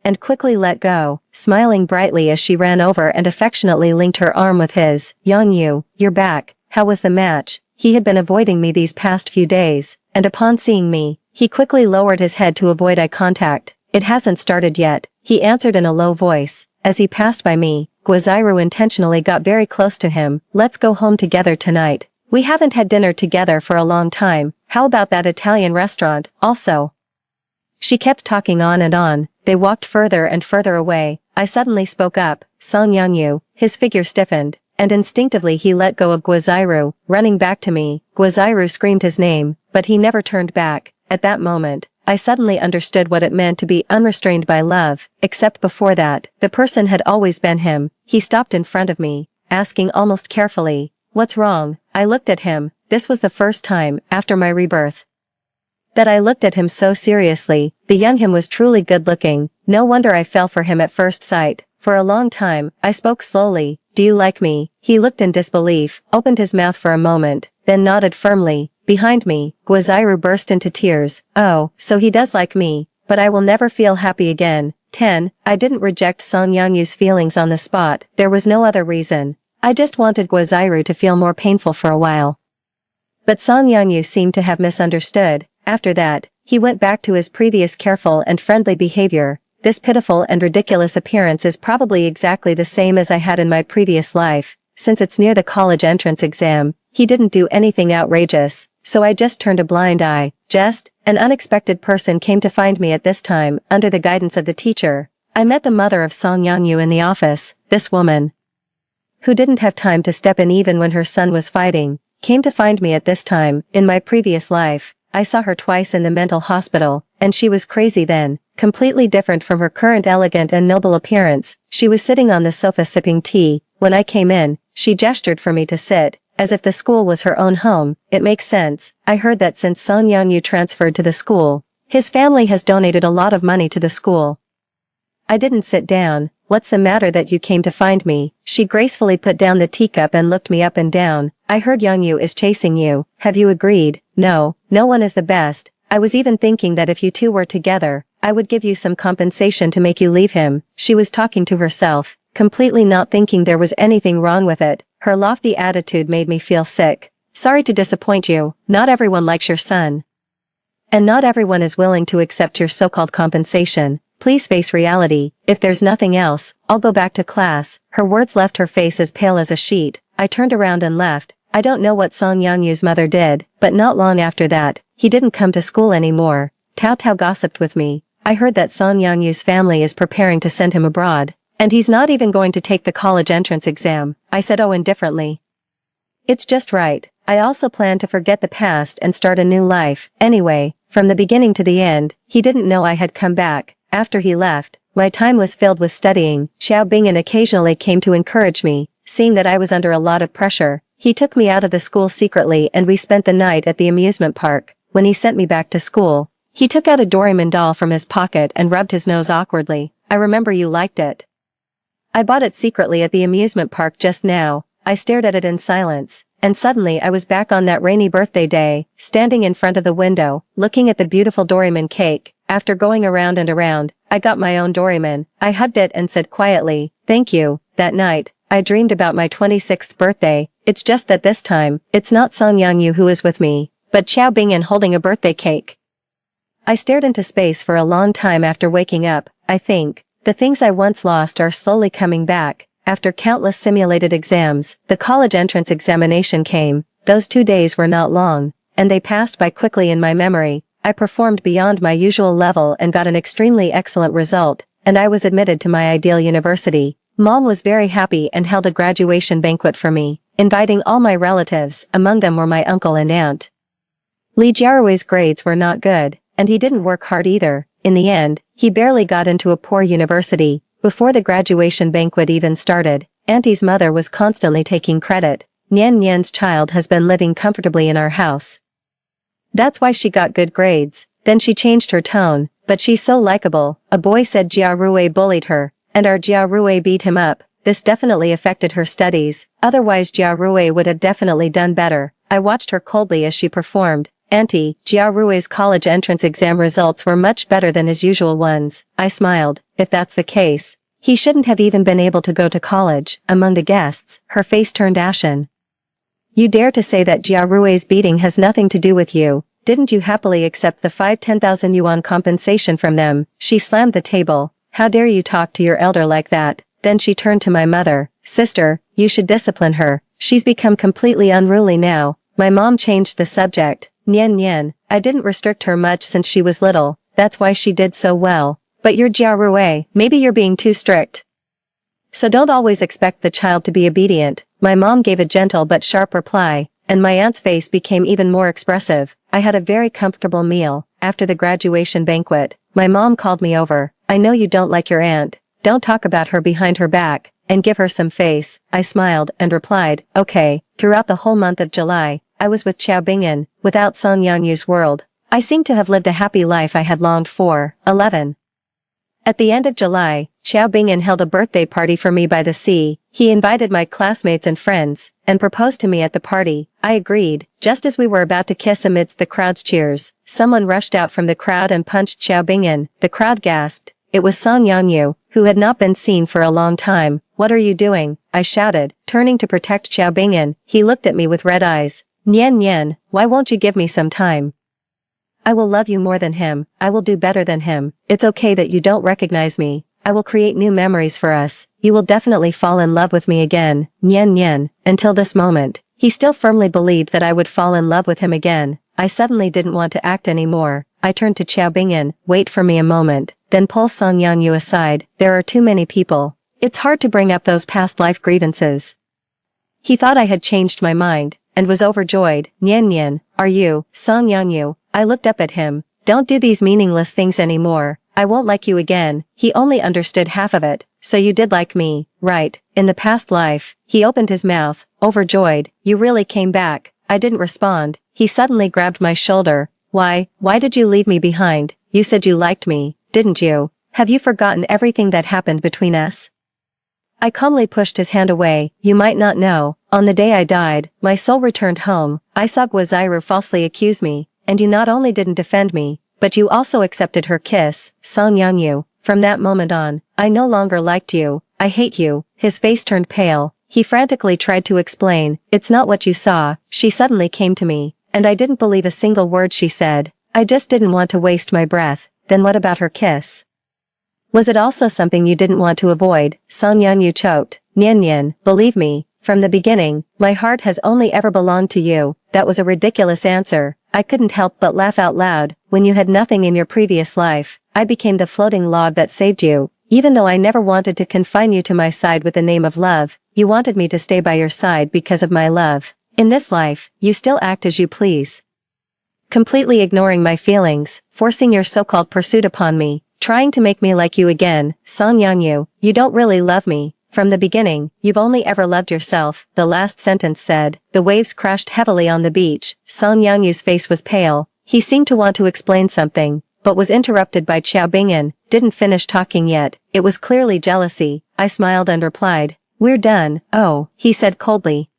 [SPEAKER 1] and quickly let go, smiling brightly as she ran over and affectionately linked her arm with his. Yangyu, you're back. How was the match? He had been avoiding me these past few days, and upon seeing me, he quickly lowered his head to avoid eye contact. It hasn't started yet, he answered in a low voice. As he passed by me, Guaziru intentionally got very close to him. Let's go home together tonight. We haven't had dinner together for a long time. How about that Italian restaurant, also? She kept talking on and on. They walked further and further away. I suddenly spoke up. Song Yangyu. His figure stiffened, and instinctively he let go of Guaziru. Running back to me, Guaziru screamed his name, but he never turned back. At that moment, I suddenly understood what it meant to be unrestrained by love, except before that, the person had always been him. He stopped in front of me, asking almost carefully, what's wrong? I looked at him. This was the first time, after my rebirth, that I looked at him so seriously. The young him was truly good-looking. No wonder I fell for him at first sight. For a long time, I spoke slowly. Do you like me? He looked in disbelief, opened his mouth for a moment, then nodded firmly. Behind me, Guaziru burst into tears. Oh, so he does like me, but I will never feel happy again. 10. I didn't reject Song Yangyu's feelings on the spot. There was no other reason. I just wanted Guaziru to feel more painful for a while. But Song Yangyu seemed to have misunderstood. After that, he went back to his previous careful and friendly behavior. This pitiful and ridiculous appearance is probably exactly the same as I had in my previous life. Since it's near the college entrance exam, he didn't do anything outrageous, so I just turned a blind eye. An unexpected person came to find me at this time, under the guidance of the teacher. I met the mother of Song Yangyu in the office. This woman, who didn't have time to step in even when her son was fighting, came to find me at this time. In my previous life, I saw her twice in the mental hospital, and she was crazy then, completely different from her current elegant and noble appearance. She was sitting on the sofa sipping tea. When I came in, she gestured for me to sit, as if the school was her own home. It makes sense. I heard that since Song Yangyu transferred to the school, his family has donated a lot of money to the school. I didn't sit down. What's the matter that you came to find me? She gracefully put down the teacup and looked me up and down. I heard Yangyu is chasing you. Have you agreed? No, no one is the best. I was even thinking that if you two were together, I would give you some compensation to make you leave him. She was talking to herself, completely not thinking there was anything wrong with it. Her lofty attitude made me feel sick. Sorry to disappoint you. Not everyone likes your son, and not everyone is willing to accept your so-called compensation. Please face reality. If there's nothing else, I'll go back to class. Her words left her face as pale as a sheet. I turned around and left. I don't know what Song Yangyu's mother did, but not long after that, he didn't come to school anymore. Tao Tao gossiped with me. I heard that Song Yangyu's family is preparing to send him abroad. And he's not even going to take the college entrance exam, I said indifferently. It's just right. I also plan to forget the past and start a new life. Anyway, from the beginning to the end, he didn't know I had come back. After he left, my time was filled with studying. Xiao Bingyan occasionally came to encourage me, seeing that I was under a lot of pressure. He took me out of the school secretly and we spent the night at the amusement park. When he sent me back to school, he took out a Doraemon doll from his pocket and rubbed his nose awkwardly. I remember you liked it. I bought it secretly at the amusement park just now. I stared at it in silence, and suddenly I was back on that rainy birthday day, standing in front of the window, looking at the beautiful Doraemon cake. After going around and around, I got my own Doraemon. I hugged it and said quietly, "Thank you." That night, I dreamed about my 26th birthday. It's just that this time, it's not Song Yangyu who is with me, but Xiao Bingyan holding a birthday cake. I stared into space for a long time after waking up. I think, the things I once lost are slowly coming back. After countless simulated exams, the college entrance examination came. Those 2 days were not long, and they passed by quickly in my memory. I performed beyond my usual level and got an extremely excellent result, and I was admitted to my ideal university. Mom was very happy and held a graduation banquet for me, inviting all my relatives. Among them were my uncle and aunt. Li Jiarui's grades were not good, and he didn't work hard either. In the end, he barely got into a poor university. Before the graduation banquet even started, Auntie's mother was constantly taking credit. Nian Nian's child has been living comfortably in our house. That's why she got good grades. Then she changed her tone, but she's so likable. A boy said Jia Rui bullied her, and our Jia Rui beat him up. This definitely affected her studies, otherwise Jia Rui would have definitely done better. I watched her coldly as she performed. Auntie, Jia Rui's college entrance exam results were much better than his usual ones. I smiled. If that's the case, he shouldn't have even been able to go to college. Among the guests, her face turned ashen. You dare to say that Jia Rui's beating has nothing to do with you? Didn't you happily accept the 10,000 yuan compensation from them? She slammed the table. How dare you talk to your elder like that? Then she turned to my mother. Sister, you should discipline her. She's become completely unruly now. My mom changed the subject. Nian Nian, I didn't restrict her much since she was little. That's why she did so well. But you're Jia Rui, maybe you're being too strict. So don't always expect the child to be obedient. My mom gave a gentle but sharp reply, and my aunt's face became even more expressive. I had a very comfortable meal. After the graduation banquet, my mom called me over. I know you don't like your aunt. Don't talk about her behind her back, and give her some face. I smiled and replied, okay. Throughout the whole month of July, I was with Xiao Bingyan, without Song Yangyu's world. I seemed to have lived a happy life I had longed for. 11. At the end of July, Xiao Bingyan held a birthday party for me by the sea. He invited my classmates and friends, and proposed to me at the party. I agreed. Just as we were about to kiss amidst the crowd's cheers, someone rushed out from the crowd and punched Xiao Bingyan. The crowd gasped. It was Song Yangyu, who had not been seen for a long time. What are you doing? I shouted, turning to protect Xiao Bingyan. He looked at me with red eyes. Nian Nian, why won't you give me some time? I will love you more than him. I will do better than him. It's okay that you don't recognize me. I will create new memories for us. You will definitely fall in love with me again. Nian Nian. Until this moment, he still firmly believed that I would fall in love with him again. I suddenly didn't want to act anymore. I turned to Xiao Bingyan. Wait for me a moment. Then pull Song Yangyu aside. There are too many people. It's hard to bring up those past life grievances. He thought I had changed my mind, and was overjoyed. Nian Nian, are you, Song Yangyu? I looked up at him. Don't do these meaningless things anymore. I won't like you again. He only understood half of it. So you did like me, right? In the past life. He opened his mouth, overjoyed. You really came back. I didn't respond. He suddenly grabbed my shoulder. Why did you leave me behind? You said you liked me, didn't you? Have you forgotten everything that happened between us? I calmly pushed his hand away. You might not know. On the day I died, my soul returned home. I saw Guazairu falsely accuse me. And you not only didn't defend me, but you also accepted her kiss, Song Yangyu. From that moment on, I no longer liked you. I hate you. His face turned pale. He frantically tried to explain. It's not what you saw. She suddenly came to me, and I didn't believe a single word she said. I just didn't want to waste my breath. Then what about her kiss? Was it also something you didn't want to avoid? Song Yangyu choked. Nian Nian, believe me, from the beginning, my heart has only ever belonged to you. That was a ridiculous answer. I couldn't help but laugh out loud. When you had nothing in your previous life, I became the floating log that saved you. Even though I never wanted to confine you to my side with the name of love, you wanted me to stay by your side because of my love. In this life, you still act as you please. Completely ignoring my feelings, forcing your so-called pursuit upon me, trying to make me like you again. Song Yanyu, you don't really love me. From the beginning, you've only ever loved yourself, the last sentence said. The waves crashed heavily on the beach. Song Yanyu's face was pale. He seemed to want to explain something, but was interrupted by Xiao Bingyan. Didn't finish talking yet. It was clearly jealousy. I smiled and replied, "We're done." "Oh," he said coldly,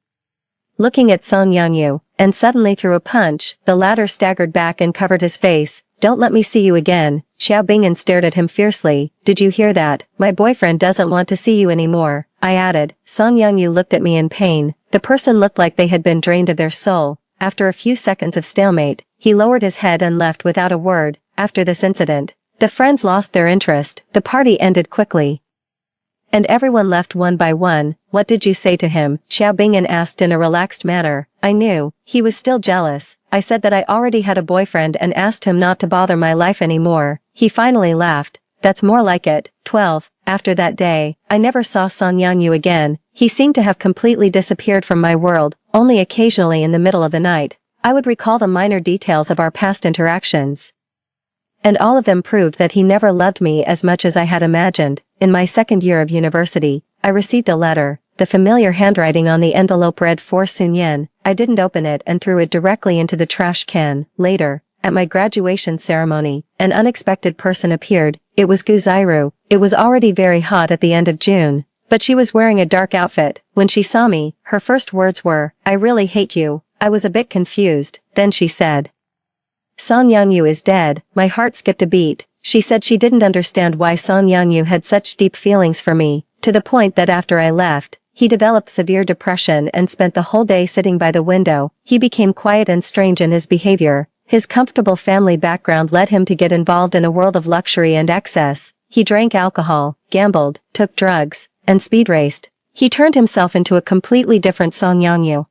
[SPEAKER 1] looking at Song Yanyu, and suddenly threw a punch. The latter staggered back and covered his face. "Don't let me see you again." Xiao Bingyan stared at him fiercely. "Did you hear that? My boyfriend doesn't want to see you anymore," I added. Song Yanyu looked at me in pain. The person looked like they had been drained of their soul. After a few seconds of stalemate, he lowered his head and left without a word. After this incident, the friends lost their interest. The party ended quickly, and everyone left one by one. "What did you say to him?" Xiao Bingyan asked in a relaxed manner. I knew he was still jealous. I said that I already had a boyfriend and asked him not to bother my life anymore. He finally laughed. "That's more like it." 12. After that day, I never saw Song Yanyu again. He seemed to have completely disappeared from my world. Only occasionally in the middle of the night, I would recall the minor details of our past interactions, and all of them proved that he never loved me as much as I had imagined. In my second year of university, I received a letter. The familiar handwriting on the envelope read "For Sun Yen." I didn't open it and threw it directly into the trash can. Later, at my graduation ceremony, an unexpected person appeared. It was Guzairu. It was already very hot at the end of June, but she was wearing a dark outfit. When she saw me, her first words were, "I really hate you." I was a bit confused. Then she said, "Song Yanyu is dead." My heart skipped a beat. She said she didn't understand why Song Yanyu had such deep feelings for me, to the point that after I left, he developed severe depression and spent the whole day sitting by the window. He became quiet and strange in his behavior. His comfortable family background led him to get involved in a world of luxury and excess. He drank alcohol, gambled, took drugs, and speed raced. He turned himself into a completely different Song Yanyu.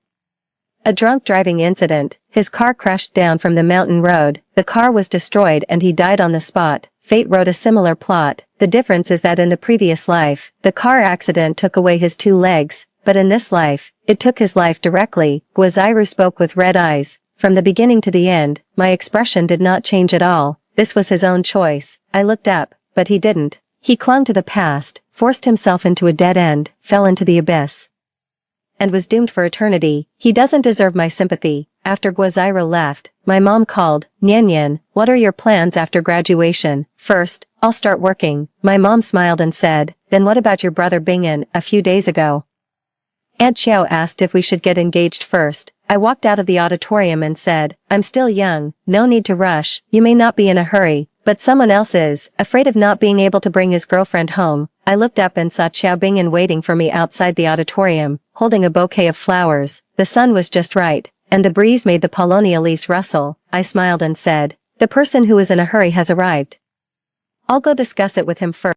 [SPEAKER 1] A drunk driving incident. His car crashed down from the mountain road. The car was destroyed and he died on the spot. Fate wrote a similar plot. The difference is that in the previous life, the car accident took away his 2 legs, but in this life, it took his life directly. Guazairu spoke with red eyes. From the beginning to the end, my expression did not change at all. This was his own choice. I looked up, but he didn't. He clung to the past, forced himself into a dead end, fell into the abyss, and was doomed for eternity. He doesn't deserve my sympathy. After Guazairu left, my mom called. "Nian Nian, what are your plans after graduation?" "First, I'll start working." My mom smiled and said, "Then what about your brother Bingyan?" A few days ago, Aunt Xiao asked if we should get engaged first. I walked out of the auditorium and said, "I'm still young, no need to rush. You may not be in a hurry, but someone else is, afraid of not being able to bring his girlfriend home." I looked up and saw Xiao Bingyan waiting for me outside the auditorium, holding a bouquet of flowers. The sun was just right, and the breeze made the paulownia leaves rustle. I smiled and said, "The person who is in a hurry has arrived. I'll go discuss it with him first."